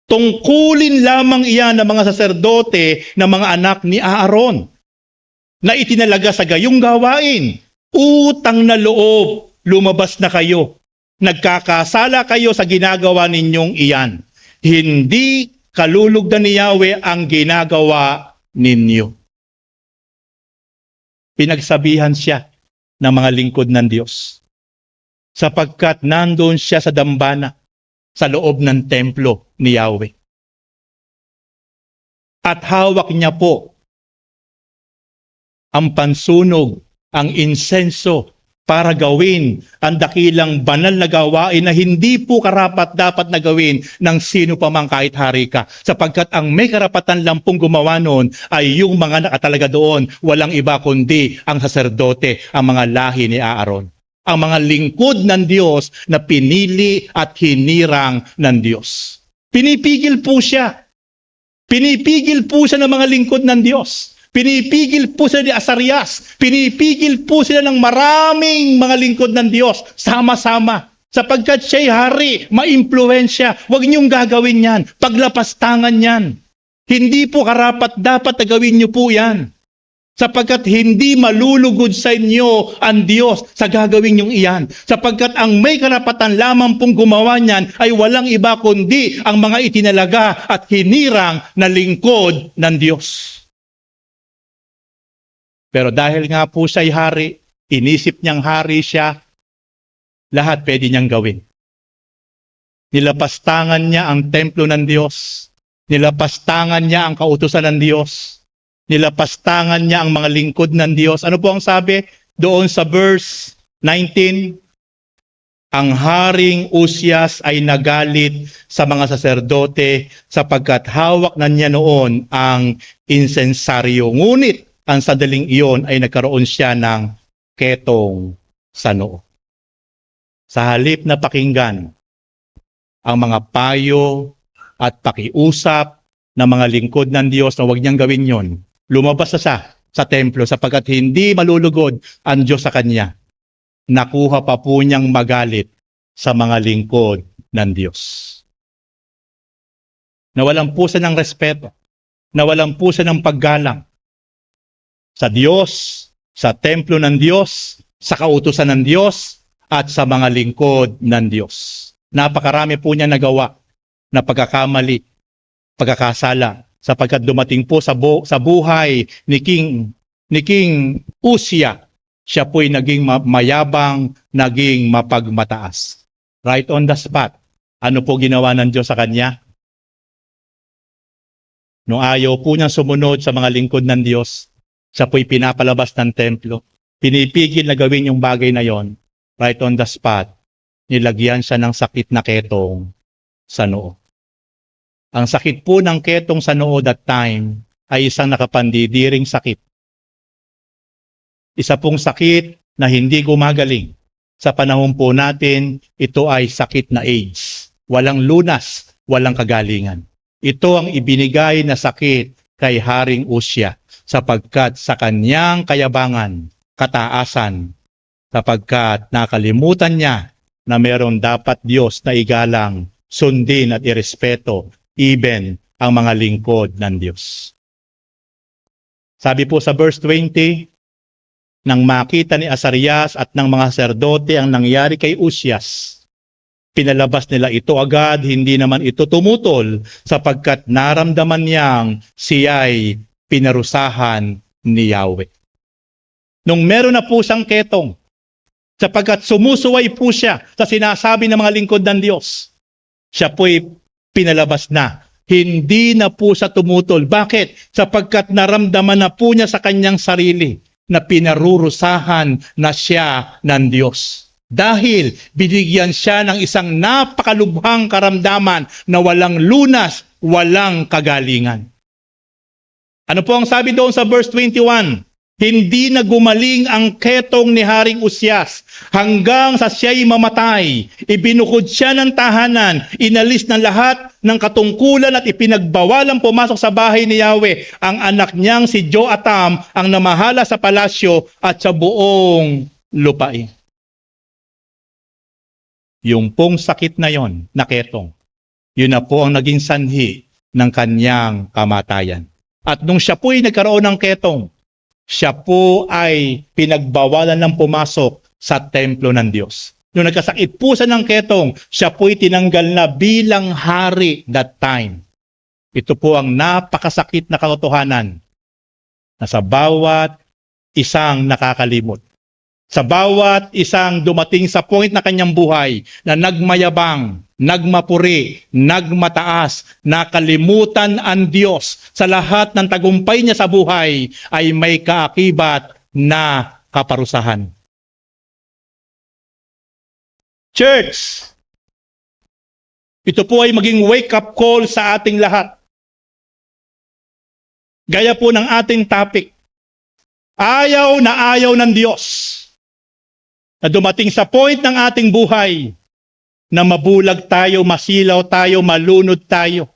Tungkulin lamang iyan ng mga saserdote na mga anak ni Aaron na itinalaga sa gayong gawain. Utang na loob, lumabas na kayo. Nagkakasala kayo sa ginagawa ninyong iyan. Hindi kalulugdan ni Yahweh ang ginagawa ninyo. Pinagsabihan siya ng mga lingkod ng Diyos sapagkat nandoon siya sa dambana sa loob ng templo ni Yahweh. At hawak niya po ang pansunog, ang insenso para gawin ang dakilang banal na gawain na hindi po karapat-dapat na gawin ng sino pa mang kahit hari ka. Sapagkat ang may karapatan lang pong gumawa noon ay yung mga nakatalaga doon, walang iba kundi ang saserdote, ang mga lahi ni Aaron. Ang mga lingkod ng Diyos na pinili at hinirang ng Diyos. Pinipigil po siya. Pinipigil po siya ng mga lingkod ng Diyos. Pinipigil po sila ni Asarias. Pinipigil po sila ng maraming mga lingkod ng Diyos. Sama-sama. Sapagkat siya'y hari, maimpluwensya. Huwag niyong gagawin yan. Paglapastangan yan. Hindi po karapat-dapat na gawin niyo po yan. Sapagkat hindi malulugod sa inyo ang Diyos sa gagawin niyong iyan. Sapagkat ang may karapatan lamang pong gumawa niyan ay walang iba kundi ang mga itinalaga at hinirang na lingkod ng Diyos. Pero dahil nga po siya'y hari, inisip niyang hari siya, lahat pwede niyang gawin. Nilapastangan niya ang templo ng Diyos. Nilapastangan niya ang kautusan ng Diyos. Nilapastangan niya ang mga lingkod ng Diyos. Ano po ang sabi doon sa verse 19? Ang haring Uzias ay nagalit sa mga saserdote sapagkat hawak na niya noon ang insensaryo. Ngunit ang sandaling iyon ay nagkaroon siya ng ketong sa noo. Sa halip na pakinggan ang mga payo at pakiusap ng mga lingkod ng Diyos na huwag niyang gawin yon, lumabas na siya sa templo sapagkat hindi malulugod ang Diyos sa kanya. Nakuha pa po niyang magalit sa mga lingkod ng Diyos. Nawalan po siya ng respeto. Nawalan po siya ng paggalang sa Diyos, sa templo ng Diyos, sa kautusan ng Diyos, at sa mga lingkod ng Diyos. Napakarami po niya nagawa na pagkakamali, pagkakasala, sapagkat dumating po sa buhay ni King Uzziah, siya po'y naging mayabang, naging mapagmataas. Right on the spot. Ano po ginawa ng Diyos sa kanya? Nung ayaw po niyang sumunod sa mga lingkod ng Diyos, siya po'y pinapalabas ng templo. Pinipigil na gawin yung bagay na yon. Right on the spot, nilagyan siya ng sakit na ketong sa noo. Ang sakit po ng ketong sa noo that time ay isang nakapandidiring sakit. Isa pong sakit na hindi gumagaling. Sa panahon po natin, ito ay sakit na AIDS. Walang lunas, walang kagalingan. Ito ang ibinigay na sakit kay Haring Uzziah sapagkat sa kanyang kayabangan, kataasan, sapagkat nakalimutan niya na meron dapat Diyos na igalang, sundin at irespeto, even ang mga lingkod ng Diyos. Sabi po sa verse 20, nang makita ni Asarias at ng mga saserdote ang nangyari kay Uzias, pinalabas nila ito agad, hindi naman ito tumutol sapagkat naramdaman niyang siya'y pinarusahan ni Yahweh. Nung meron na po siyang ketong, sapagkat sumusuway po siya sa sinasabi ng mga lingkod ng Diyos, siya po'y pinalabas na. Hindi na po siya tumutol. Bakit? Sapagkat naramdaman na po niya sa kanyang sarili na pinarurusahan na siya ng Diyos. Dahil binigyan siya ng isang napakalubhang karamdaman na walang lunas, walang kagalingan. Ano po ang sabi doon sa verse 21? Hindi na gumaling ang ketong ni Haring Uzias hanggang sa siya'y mamatay. Ibinukod siya ng tahanan, inalis ng lahat ng katungkulan at ipinagbawalang pumasok sa bahay ni Yahweh. Ang anak niyang si Joatam ang namahala sa palasyo at sa buong lupain. Yung pong sakit na yon, na ketong, yun na po ang naging sanhi ng kanyang kamatayan. At nung siya po ay nagkaroon ng ketong, siya po ay pinagbawalan ng pumasok sa templo ng Diyos. Nung nagkasakit po siya ng ketong, siya po ay tinanggal na bilang hari that time. Ito po ang napakasakit na katotohanan na sa bawat isang nakakalimot, sa bawat isang dumating sa point na kanyang buhay na nagmayabang, nagmapuri, nagmataas, nakalimutan ang Diyos sa lahat ng tagumpay niya sa buhay ay may kaakibat na kaparusahan. Church, ito po ay maging wake-up call sa ating lahat. Gaya po ng ating topic, ayaw ng Diyos na dumating sa point ng ating buhay na mabulag tayo, masilaw tayo, malunod tayo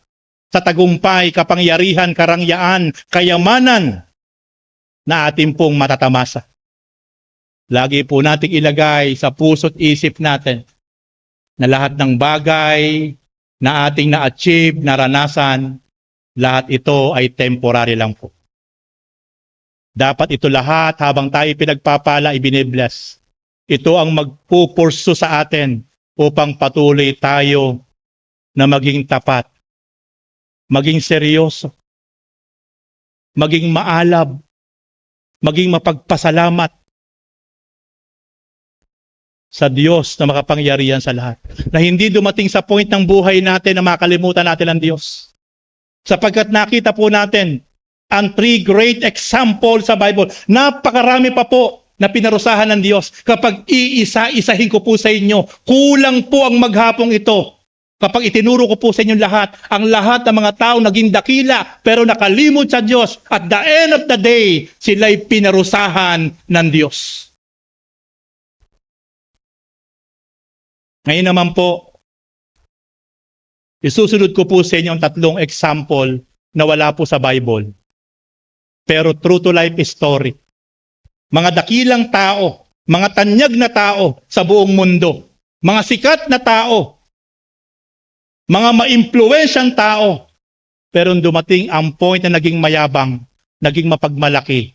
sa tagumpay, kapangyarihan, karangyaan, kayamanan na ating pong matatamasa. Lagi po nating ilagay sa puso't isip natin na lahat ng bagay na ating na-achieve, naranasan, lahat ito ay temporary lang po. Dapat ito lahat habang tayo pinagpapala, ibinibless. Ito ang magpupurso sa atin upang patuloy tayo na maging tapat, maging seryoso, maging maalab, maging mapagpasalamat sa Diyos na makapangyarihan sa lahat. Na hindi dumating sa point ng buhay natin na makalimutan natin ang Diyos. Sapagkat nakita po natin ang 3 great example sa Bible. Napakarami pa po na pinarusahan ng Diyos. Kapag iisa-isahin ko po sa inyo, kulang po ang maghapong ito. Kapag itinuro ko po sa inyo lahat, ang lahat ng mga tao naging dakila pero nakalimot sa Diyos. At the end of the day, sila'y pinarusahan ng Diyos. Ngayon naman po, isusunod ko po sa inyo ang 3 example na wala po sa Bible. Pero true to life story. Mga dakilang tao, mga tanyag na tao sa buong mundo, mga sikat na tao, mga maimpluwensyang tao, pero dumating ang point na naging mayabang, naging mapagmalaki,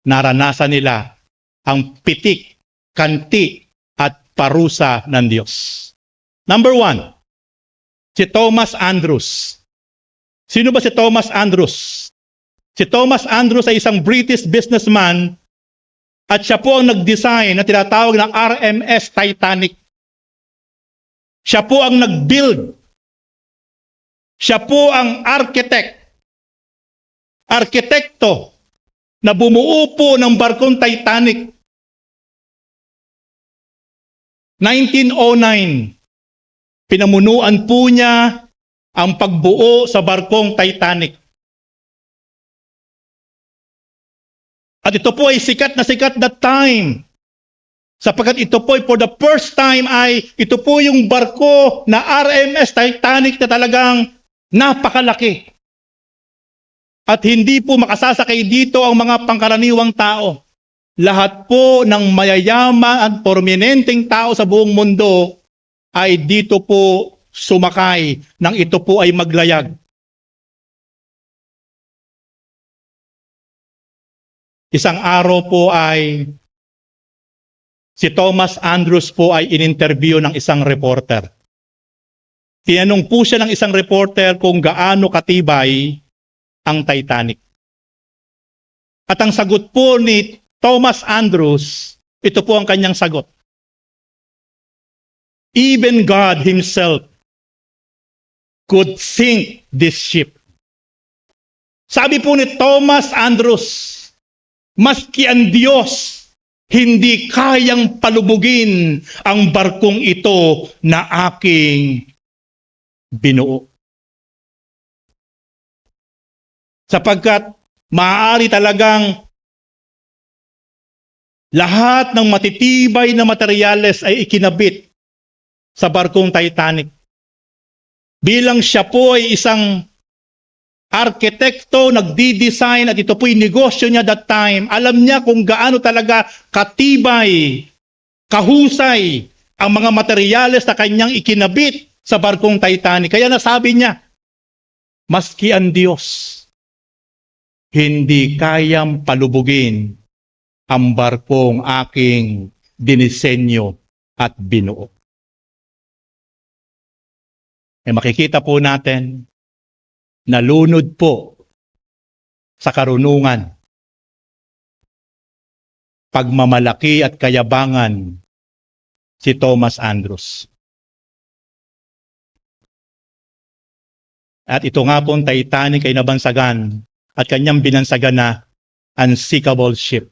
naranasan nila ang pitik, kanti, at parusa ng Diyos. Number 1, si Thomas Andrews. Sino ba si Thomas Andrews? Si Thomas Andrews ay isang British businessman at siya po ang nag-design na tinatawag ng RMS Titanic. Siya po ang nag-build. Siya po ang arkitekto na bumuo po ng barkong Titanic. 1909, pinamunuan po niya ang pagbuo sa barkong Titanic. At ito po ay sikat na sikat that time. Sapagkat ito po ay for the first time ay ito po yung barko na RMS Titanic na talagang napakalaki. At hindi po makasasakay dito ang mga pangkaraniwang tao. Lahat po ng mayayaman at prominenteng tao sa buong mundo ay dito po sumakay nang ito po ay maglayag. Isang araw po ay si Thomas Andrews po ay in-interview ng isang reporter. Tinanong po siya ng isang reporter kung gaano katibay ang Titanic. At ang sagot po ni Thomas Andrews, ito po ang kanyang sagot. Even God Himself could sink this ship. Sabi po ni Thomas Andrews, maski ang Diyos hindi kayang palubugin ang barkong ito na aking binuo. Sapagkat maaari talagang lahat ng matitibay na materyales ay ikinabit sa barkong Titanic. Bilang siya po ay isang arkitekto, nagdi-design at ito po'y negosyo niya that time. Alam niya kung gaano talaga katibay, kahusay ang mga materyales na kanyang ikinabit sa barkong Titanic. Kaya nasabi niya, maski ang Diyos, hindi kayang palubugin ang barkong aking dinisenyo at binuo. Makikita po natin, nalunod po sa karunungan, pagmamalaki at kayabangan si Thomas Andrews. At ito nga pong Titanic ay nabansagan at kanyang binansagan na unsinkable ship.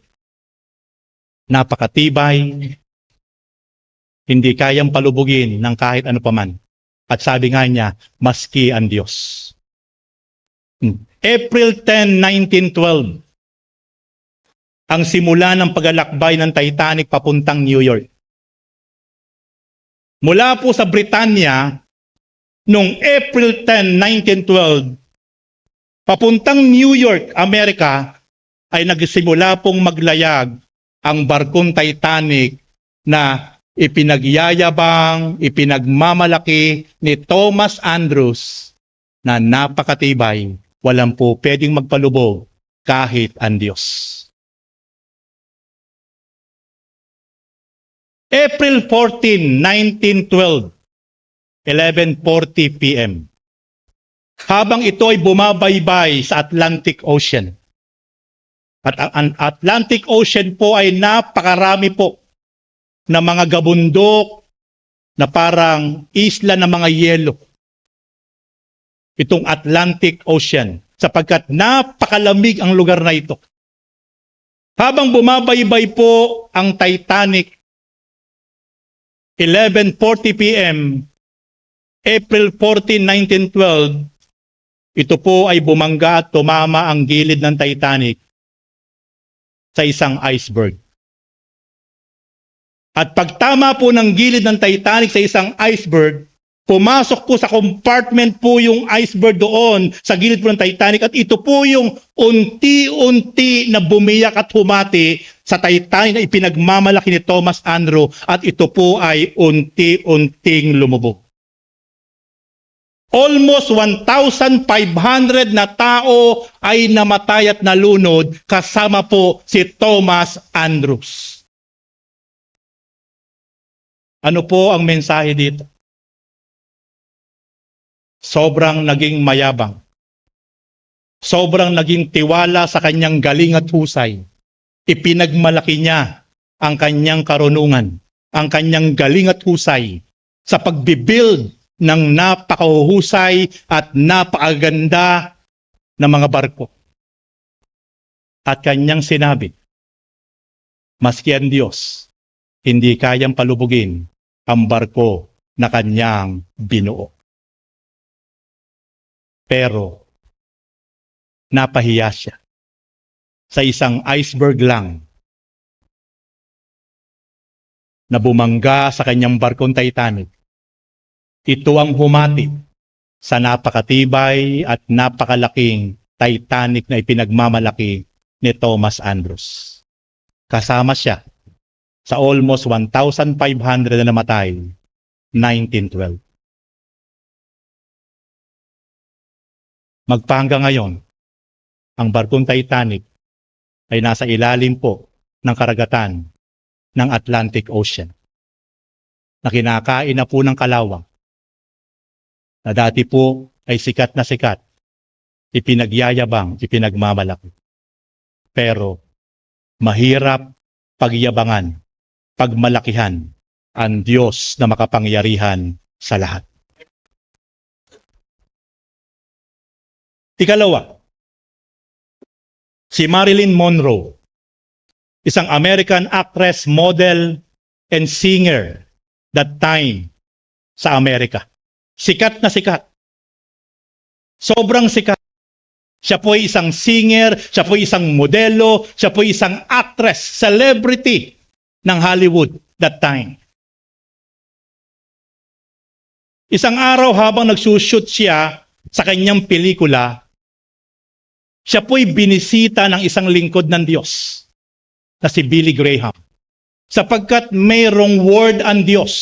Napakatibay, hindi kayang palubugin ng kahit ano paman. At sabi nga niya, maski ang Diyos. April 10, 1912, ang simula ng paglalakbay ng Titanic papuntang New York. Mula po sa Britanya, noong April 10, 1912, papuntang New York, Amerika, ay nagsimula pong maglayag ang barkong Titanic na ipinagyayabang, ipinagmamalaki ni Thomas Andrews na napakatibay, walang po pwedeng magpalubog kahit ang Diyos. April 14, 1912, 11:40 p.m. Habang ito ay bumabaybay sa Atlantic Ocean. At ang Atlantic Ocean po ay napakarami po na mga gabundok na parang isla ng mga yelo. Itong Atlantic Ocean, sapagkat napakalamig ang lugar na ito. Habang bumabaybay po ang Titanic, 11:40 p.m., April 14, 1912, ito po ay bumangga at tumama ang gilid ng Titanic sa isang iceberg. At pagtama po ng gilid ng Titanic sa isang iceberg, pumasok po sa compartment po yung iceberg doon sa gilid po ng Titanic at ito po yung unti-unti na bumiyak at humati sa Titanic na ipinagmamalaki ni Thomas Andrews at ito po ay unti-unting lumubog. Almost 1,500 na tao ay namatay at nalunod kasama po si Thomas Andrews. Ano po ang mensahe dito? Sobrang naging mayabang. Sobrang naging tiwala sa kanyang galing at husay. Ipinagmalaki niya ang kanyang karunungan, ang kanyang galing at husay sa pagbibuild ng napakahusay at napakaganda na mga barko. At kanyang sinabi, maski ang Diyos, hindi kayang palubugin ang barko na kanyang binuo. Pero napahiya siya sa isang iceberg lang na bumangga sa kanyang barkong Titanic. Ito ang humati sa napakatibay at napakalaking Titanic na ipinagmamalaki ni Thomas Andrews. Kasama siya sa almost 1,500 na namatay, 1912. Magpahanggang ngayon, ang barkong Titanic ay nasa ilalim po ng karagatan ng Atlantic Ocean na kinakain na po ng kalawang na dati po ay sikat na sikat, ipinagyayabang, ipinagmamalaki. Pero mahirap pagyabangan, pagmalakihan ang Diyos na makapangyarihan sa lahat. Ikalawa, si Marilyn Monroe, isang American actress, model, and singer that time sa Amerika. Sikat na sikat. Sobrang sikat. Siya po ay isang singer, siya po ay isang modelo, siya po ay isang actress, celebrity ng Hollywood that time. Isang araw habang nagsushoot siya sa kanyang pelikula, siya po'y binisita ng isang lingkod ng Diyos na si Billy Graham. sapagkat mayroong word ang Diyos.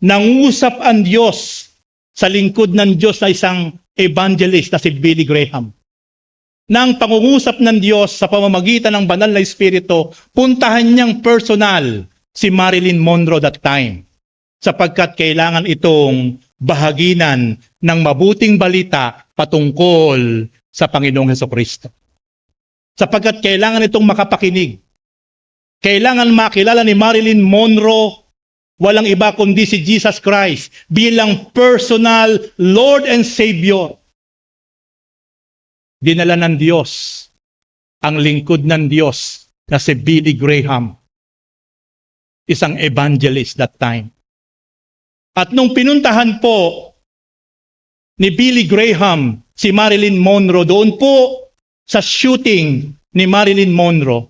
Nangusap ang Diyos sa lingkod ng Diyos na isang evangelist na si Billy Graham. Nang pangungusap ng Diyos sa pamamagitan ng banal na Espiritu, puntahan niyang personal si Marilyn Monroe that time. Sapagkat kailangan itong bahaginan ng mabuting balita patungkol sa Panginoong Hesukristo. Sapagkat kailangan itong makapakinig. Kailangan makilala ni Marilyn Monroe walang iba kundi si Jesus Christ bilang personal Lord and Savior. Dinala ng Diyos ang lingkod ng Diyos na si Billy Graham, isang evangelist that time. At nung pinuntahan po ni Billy Graham si Marilyn Monroe doon po sa shooting ni Marilyn Monroe,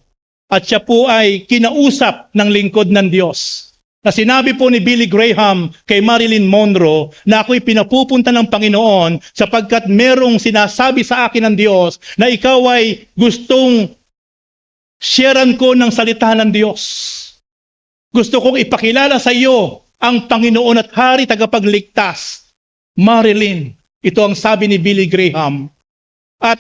at siya po ay kinausap ng lingkod ng Diyos, na sinabi po ni Billy Graham kay Marilyn Monroe na ako'y pinapupunta ng Panginoon sapagkat merong sinasabi sa akin ng Diyos na ikaw ay gustong sharean ko ng salita ng Diyos. Gusto kong ipakilala sa iyo ang Panginoon at Hari tagapagligtas. Marilyn, ito ang sabi ni Billy Graham. At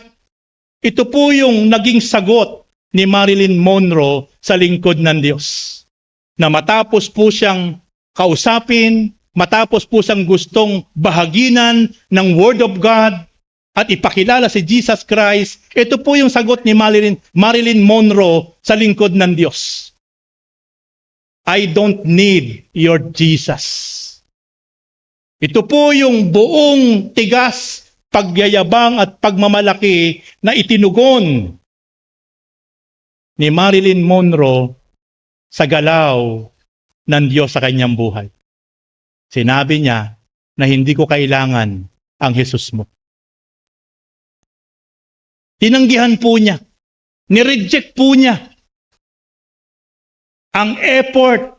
ito po yung naging sagot ni Marilyn Monroe sa lingkod ng Diyos. Na matapos po siyang kausapin, matapos po siyang gustong bahaginan ng Word of God at ipakilala si Jesus Christ, ito po yung sagot ni Marilyn Monroe sa lingkod ng Diyos. I don't need your Jesus. Ito po yung buong tigas, pagyayabang at pagmamalaki na itinugon ni Marilyn Monroe sa galaw ng Diyos sa kanyang buhay. Sinabi niya na hindi ko kailangan ang Jesus mo. Tinanggihan po niya, nireject po niya ang effort,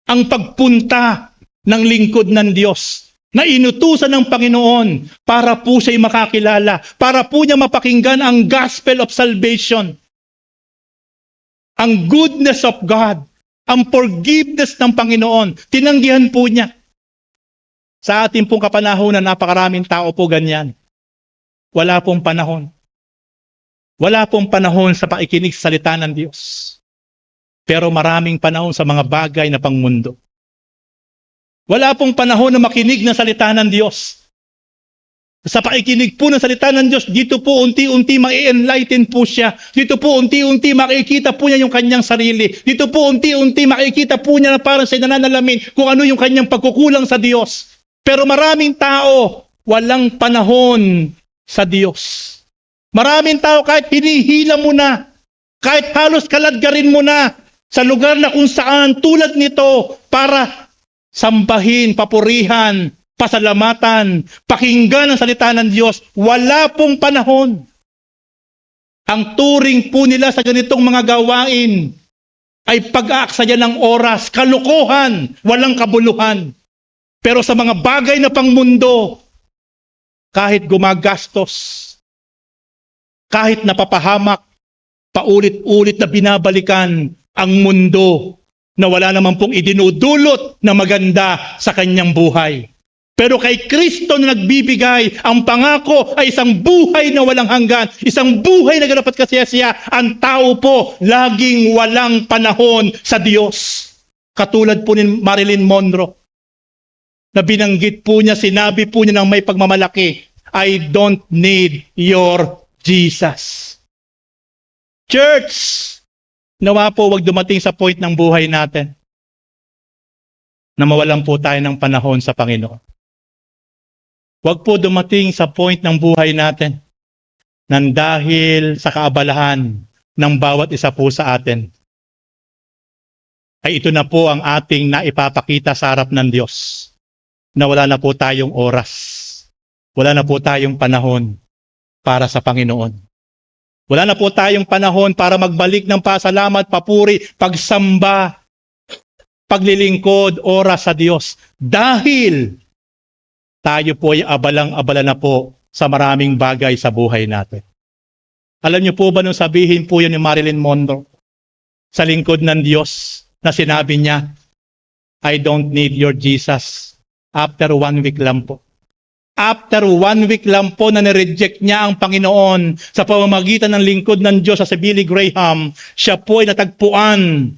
ang pagpunta ng lingkod ng Diyos na inutusan ng Panginoon para po siya'y makakilala, para po niya mapakinggan ang gospel of salvation, ang goodness of God, ang forgiveness ng Panginoon. Tinanggihan po niya. Sa ating pong kapanahonan, napakaraming tao po ganyan. Wala pong panahon. Wala pong panahon sa pakikinig sa salita ng Diyos. Pero maraming panahon sa mga bagay na pangmundo. Wala pong panahon na makinig ng salita ng Diyos. Sa pakikinig po ng salita ng Diyos, dito po unti-unti ma-enlighten po siya. Dito po unti-unti makikita po niya yung kanyang sarili. Dito po unti-unti makikita po niya na parang siya nananalamin kung ano yung kanyang pagkukulang sa Diyos. Pero maraming tao, walang panahon sa Diyos. Maraming tao kahit hinihila mo na, kahit halos kaladgarin mo na sa lugar na kung saan tulad nito para sambahin, papurihan, pasalamatan, pakinggan ang salita ng Diyos, wala pong panahon. Ang turing po nila sa ganitong mga gawain ay pag-aaksaya ng oras, kalokohan, walang kabuluhan. Pero sa mga bagay na pangmundo, kahit gumagastos, kahit napapahamak, paulit-ulit na binabalikan ang mundo na wala naman pong idinudulot na maganda sa kanyang buhay. Pero kay Kristo na nagbibigay, ang pangako ay isang buhay na walang hanggan, isang buhay na ganap at kasiyasiya. Ang tao po, laging walang panahon sa Diyos. Katulad po ni Marilyn Monroe, na binanggit po niya, sinabi po niya ng may pagmamalaki, I don't need your Jesus. Church, nawa po wag dumating sa point ng buhay natin na mawalan po tayo ng panahon sa Panginoon. Huwag po dumating sa point ng buhay natin nang dahil sa kaabalahan ng bawat isa po sa atin, ay ito na po ang ating naipapakita sa harap ng Diyos na wala na po tayong oras, wala na po tayong panahon para sa Panginoon. Wala na po tayong panahon para magbalik ng pasalamat, papuri, pagsamba, paglilingkod, oras sa Diyos. Dahil tayo po ay abalang-abala na po sa maraming bagay sa buhay natin. Alam niyo po ba nung sabihin po yun ni Marilyn Monroe sa lingkod ng Diyos na sinabi niya, I don't need your Jesus. After 1 week lang po. After 1 week lang po na nireject niya ang Panginoon sa pamamagitan ng lingkod ng Diyos sa Billy Graham, siya po ay natagpuan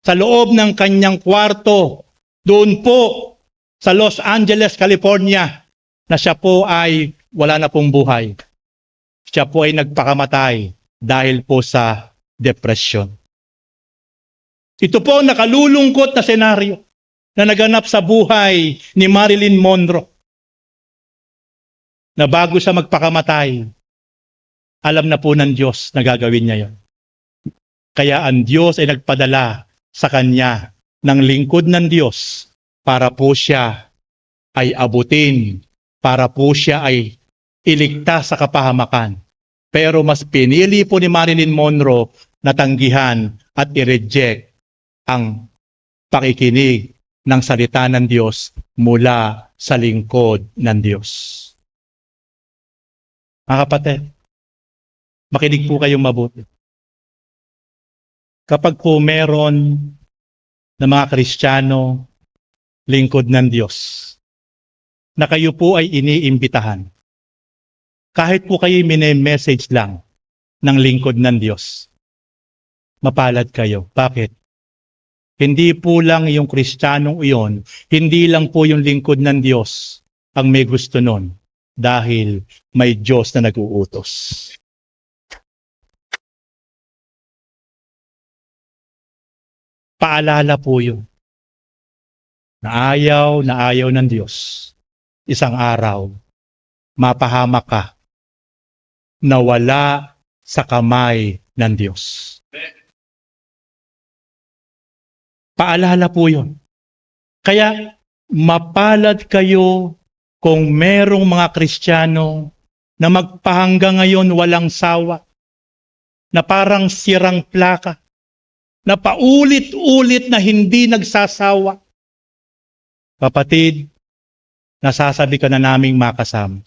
sa loob ng kanyang kwarto, doon po sa Los Angeles, California, na siya po ay wala na pong buhay. Siya po ay nagpakamatay dahil po sa depression. Ito po ang nakalulungkot na senaryo na naganap sa buhay ni Marilyn Monroe. Na bago siya magpakamatay, alam na po ng Diyos na gagawin niya yon. Kaya ang Diyos ay nagpadala sa kanya ng lingkod ng Diyos para po siya ay abutin, para po siya ay iligtas sa kapahamakan. Pero mas pinili po ni Marilyn Monroe na tanggihan at i-reject ang pakikinig ng salita ng Diyos mula sa lingkod ng Diyos. Mga kapatid, makinig po kayong mabuti. Kapag po meron na mga Kristiyano, lingkod ng Diyos, na kayo po ay iniimbitahan, kahit po kayo message lang ng lingkod ng Diyos, mapalad kayo. Bakit? Hindi po lang yung Kristiyanong iyon, hindi lang po yung lingkod ng Diyos ang may gusto nun, dahil may Diyos na nag-uutos. Paalala po yun. Na ayaw ng Diyos. Isang araw, mapahamak ka na wala sa kamay ng Diyos. Paalala po yun. Kaya mapalad kayo kung merong mga Kristiyano na magpahanggang ngayon walang sawa, na parang sirang plaka, na paulit-ulit na hindi nagsasawa. Kapatid, nasasabi ka na naming makasama.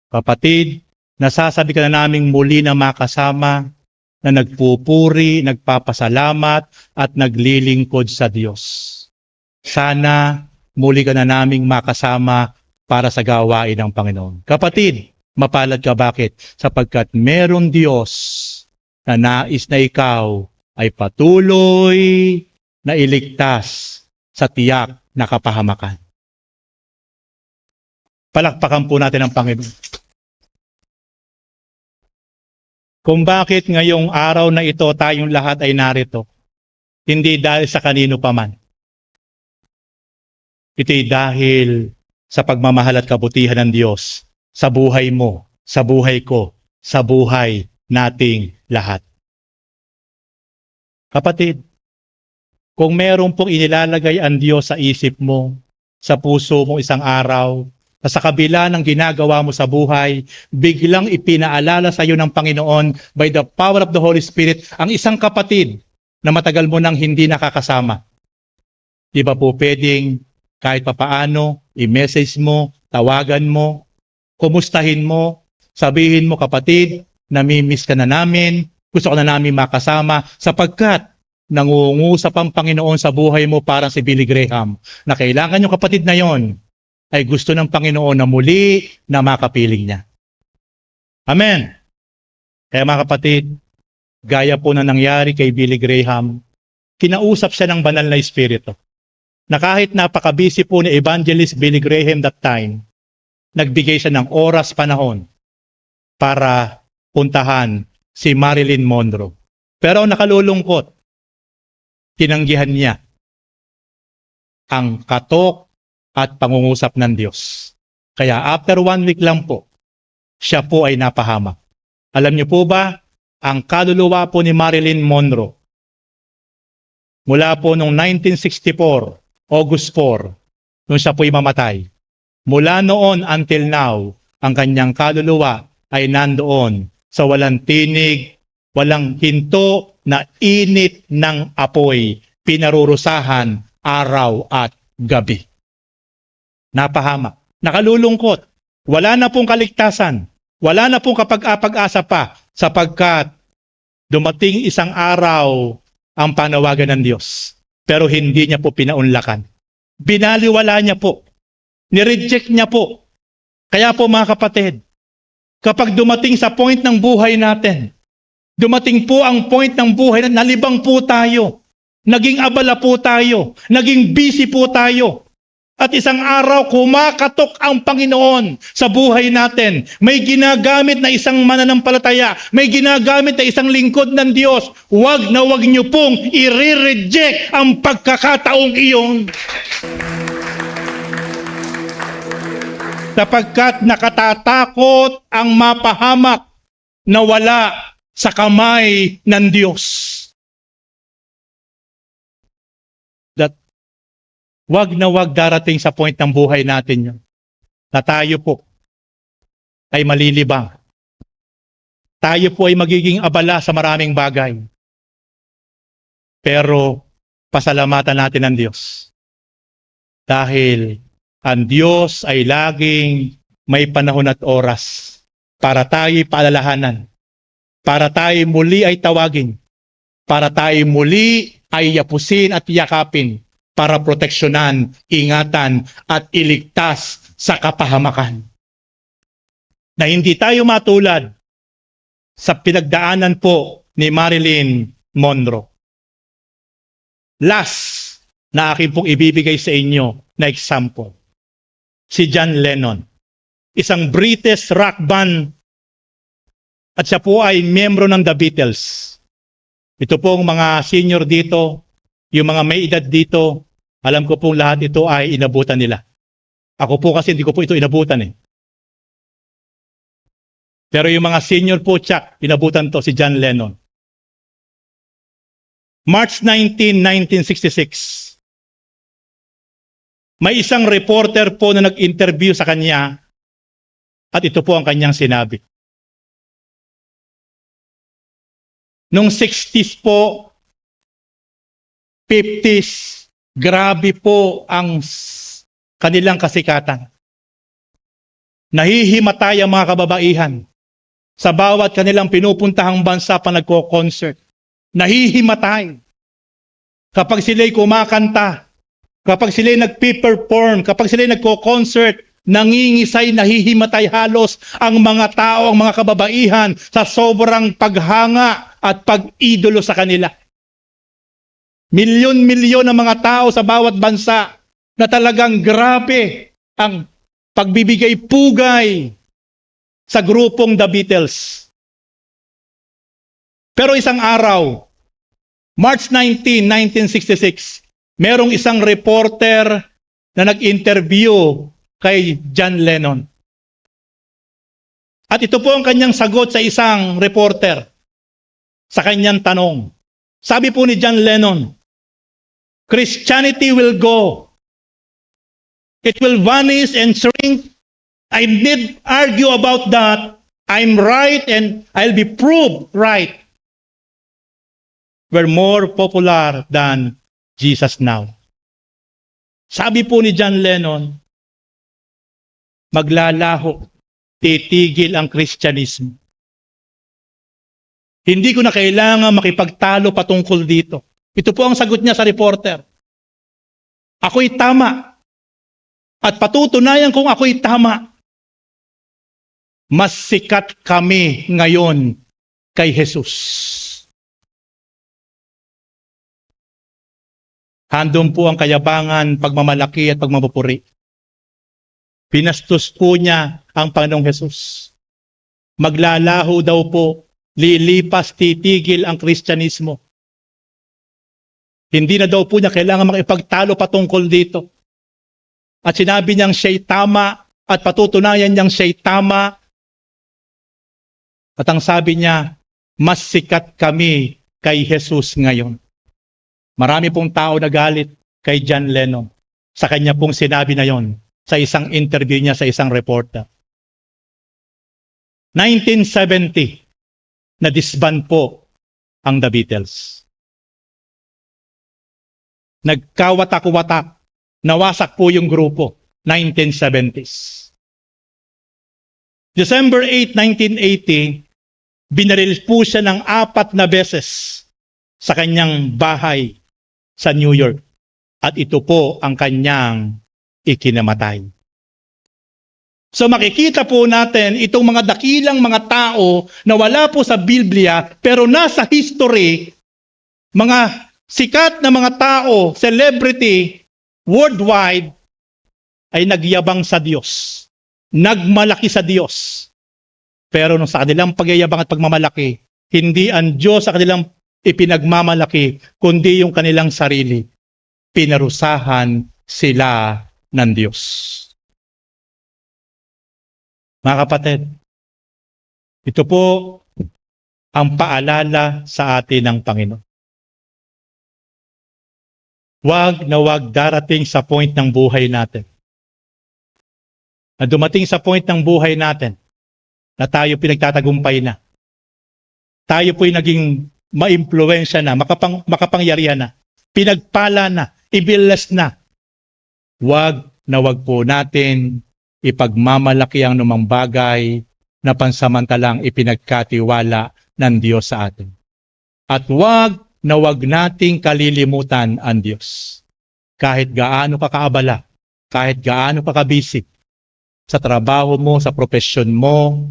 Kapatid, nasasabi ka na naming muli na makasama, na nagpupuri, nagpapasalamat, at naglilingkod sa Diyos. Sana muli ka na naming makasama para sa gawain ng Panginoon. Kapatid, mapalad ka bakit? Sapagkat meron Diyos na nais na ikaw ay patuloy na iligtas sa tiyak na kapahamakan. Palakpakan po natin ang Panginoon. Kung bakit ngayong araw na ito tayong lahat ay narito, hindi dahil sa kanino paman. Ito'y dahil sa pagmamahal at kabutihan ng Diyos sa buhay mo, sa buhay ko, sa buhay nating lahat. Kapatid, kung meron pong inilalagay ang Diyos sa isip mo, sa puso mo isang araw, na sa kabila ng ginagawa mo sa buhay, biglang ipinaalala sa iyo ng Panginoon by the power of the Holy Spirit ang isang kapatid na matagal mo nang hindi nakakasama. Di ba po pwedeng kahit papaano, i-message mo, tawagan mo, kumustahin mo, sabihin mo kapatid, namimiss ka na namin, gusto ko na namin makasama, sapagkat nangungusap ang Panginoon sa buhay mo parang si Billy Graham, na kailangan yung kapatid na yon ay gusto ng Panginoon na muli na makapiling niya. Amen. Kaya mga kapatid, gaya po na nangyari kay Billy Graham, kinausap siya ng banal na Espiritu, na kahit napaka-busy po ni Evangelist Billy Graham that time, nagbigay siya ng oras panahon para puntahan si Marilyn Monroe. Pero nakalulungkot, tinanggihan niya ang katok at pangungusap ng Diyos. Kaya after 1 week lang po, siya po ay napahamak. Alam niyo po ba, ang kaluluwa po ni Marilyn Monroe, mula po noong 1964, August 4, nung siya po'y mamatay. Mula noon until now, ang kanyang kaluluwa ay nandoon sa walang tinig, walang hinto na init ng apoy, pinarurusahan araw at gabi. Napahamak, nakalulungkot, wala na pong kaligtasan, wala na pong kapag-asa pa, sapagkat dumating isang araw ang panawagan ng Diyos. Pero hindi niya po pinaunlakan. Binaliwala niya po. Nireject niya po. Kaya po mga kapatid, kapag dumating sa point ng buhay natin, dumating po ang point ng buhay na nalibang po tayo, naging abala po tayo, naging busy po tayo, at isang araw kumakatok ang Panginoon sa buhay natin. May ginagamit na isang mananampalataya, may ginagamit na isang lingkod ng Diyos. Huwag na huwag niyo pong i-reject ang pagkakataong iyon. Sapagkat nakatatakot ang mapahamak na wala sa kamay ng Diyos. Wag na wag darating sa point ng buhay natin yun, na tayo po ay malilibang. Tayo po ay magiging abala sa maraming bagay. Pero pasalamatan natin ang Diyos. Dahil ang Diyos ay laging may panahon at oras para tayo paalalahanan, para tayo muli ay tawagin, para tayo muli ay yapusin at yakapin, para proteksyonan, ingatan, at iligtas sa kapahamakan. Na hindi tayo matulad sa pinagdaanan po ni Marilyn Monroe. Last na akin pong ibibigay sa inyo na example, si John Lennon. Isang British rock band at siya po ay miyembro ng The Beatles. Ito pong mga senior dito, yung mga may edad dito, alam ko pong lahat ito ay inabutan nila. Ako po kasi hindi ko po ito inabutan eh. Pero yung mga senior po, Chuck, inabutan to si John Lennon. March 19, 1966. May isang reporter po na nag-interview sa kanya at ito po ang kanyang sinabi. Nung 60s po, 50s, grabe po ang kanilang kasikatan. Nahihimatay ang mga kababaihan sa bawat kanilang pinupuntahang bansa pa nagko-concert. Nahihimatay. Kapag sila'y kumakanta, kapag sila'y nagpi-perform, kapag sila'y nagko-concert, nangingisay, nahihimatay halos ang mga tao, ang mga kababaihan sa sobrang paghanga at pag-idolo sa kanila. Milyon-milyon ng mga tao sa bawat bansa na talagang grabe ang pagbibigay pugay sa grupong The Beatles. Pero isang araw, March 19, 1966, merong isang reporter na nag-interview kay John Lennon. At ito po ang kanyang sagot sa isang reporter sa kanyang tanong. Sabi po ni John Lennon, Christianity will go. It will vanish and shrink. I need argue about that. I'm right and I'll be proved right. We're more popular than Jesus now. Sabi po ni John Lennon, maglalaho, titigil ang Kristyanismo. Hindi ko na kailangan makipagtalo patungkol dito. Ito po ang sagot niya sa reporter. Ako'y tama. At patutunayan kong ako'y tama. Mas sikat kami ngayon kay Jesus. Handong po ang kayabangan, pagmamalaki at pagmamapuri. Pinastos po niya ang Panginoong Jesus. Maglalaho daw po, lilipas, titigil ang Kristyanismo. Hindi na daw po niya kailangan makipagtalo patungkol dito. At sinabi niyang siya'y tama at patutunayan niyang siya'y tama. At ang sabi niya, mas sikat kami kay Jesus ngayon. Marami pong tao nagalit kay John Lennon sa kanya pong sinabi na yon sa isang interview niya sa isang reporter. 1970, na-disband po ang The Beatles. Nagkawatak-watak, nawasak po yung grupo, 1970s. December 8, 1980, binaril po siya ng 4 na beses sa kanyang bahay sa New York. At ito po ang kanyang ikinamatay. So makikita po natin itong mga dakilang mga tao na wala po sa Biblia pero nasa history, mga sikat na mga tao, celebrity, worldwide, ay nagyabang sa Diyos. Nagmalaki sa Diyos. Pero nung sa kanilang pagyayabang at pagmamalaki, hindi ang Diyos sa kanilang ipinagmamalaki, kundi yung kanilang sarili. Pinarusahan sila ng Diyos. Mga kapatid, ito po ang paalala sa atin ng Panginoon. Huwag na huwag darating sa point ng buhay natin. Na dumating sa point ng buhay natin na tayo pinagtatagumpay na. Tayo po'y naging maimpluwensya na, makapangyarihan na, pinagpala na, ibilas na. Huwag na huwag po natin ipagmamalaki ang numang bagay na pansamantalang ipinagkatiwala ng Diyos sa atin. At huwag na huwag nating kalilimutan ang Diyos. Kahit gaano ka kaabala, kahit gaano ka kabisig, sa trabaho mo, sa profesyon mo,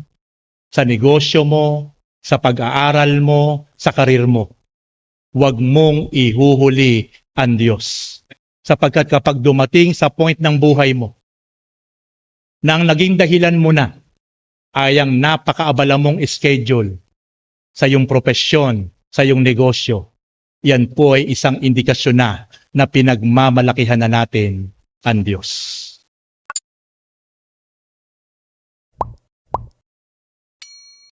sa negosyo mo, sa pag-aaral mo, sa karir mo, huwag mong ihuhuli ang Diyos. Sapagkat kapag dumating sa point ng buhay mo, na ang naging dahilan mo na ay ang napakaabala mong schedule sa iyong profesyon, sa iyong negosyo, yan po ay isang indikasyon na pinagmamalakihan na natin ang Diyos.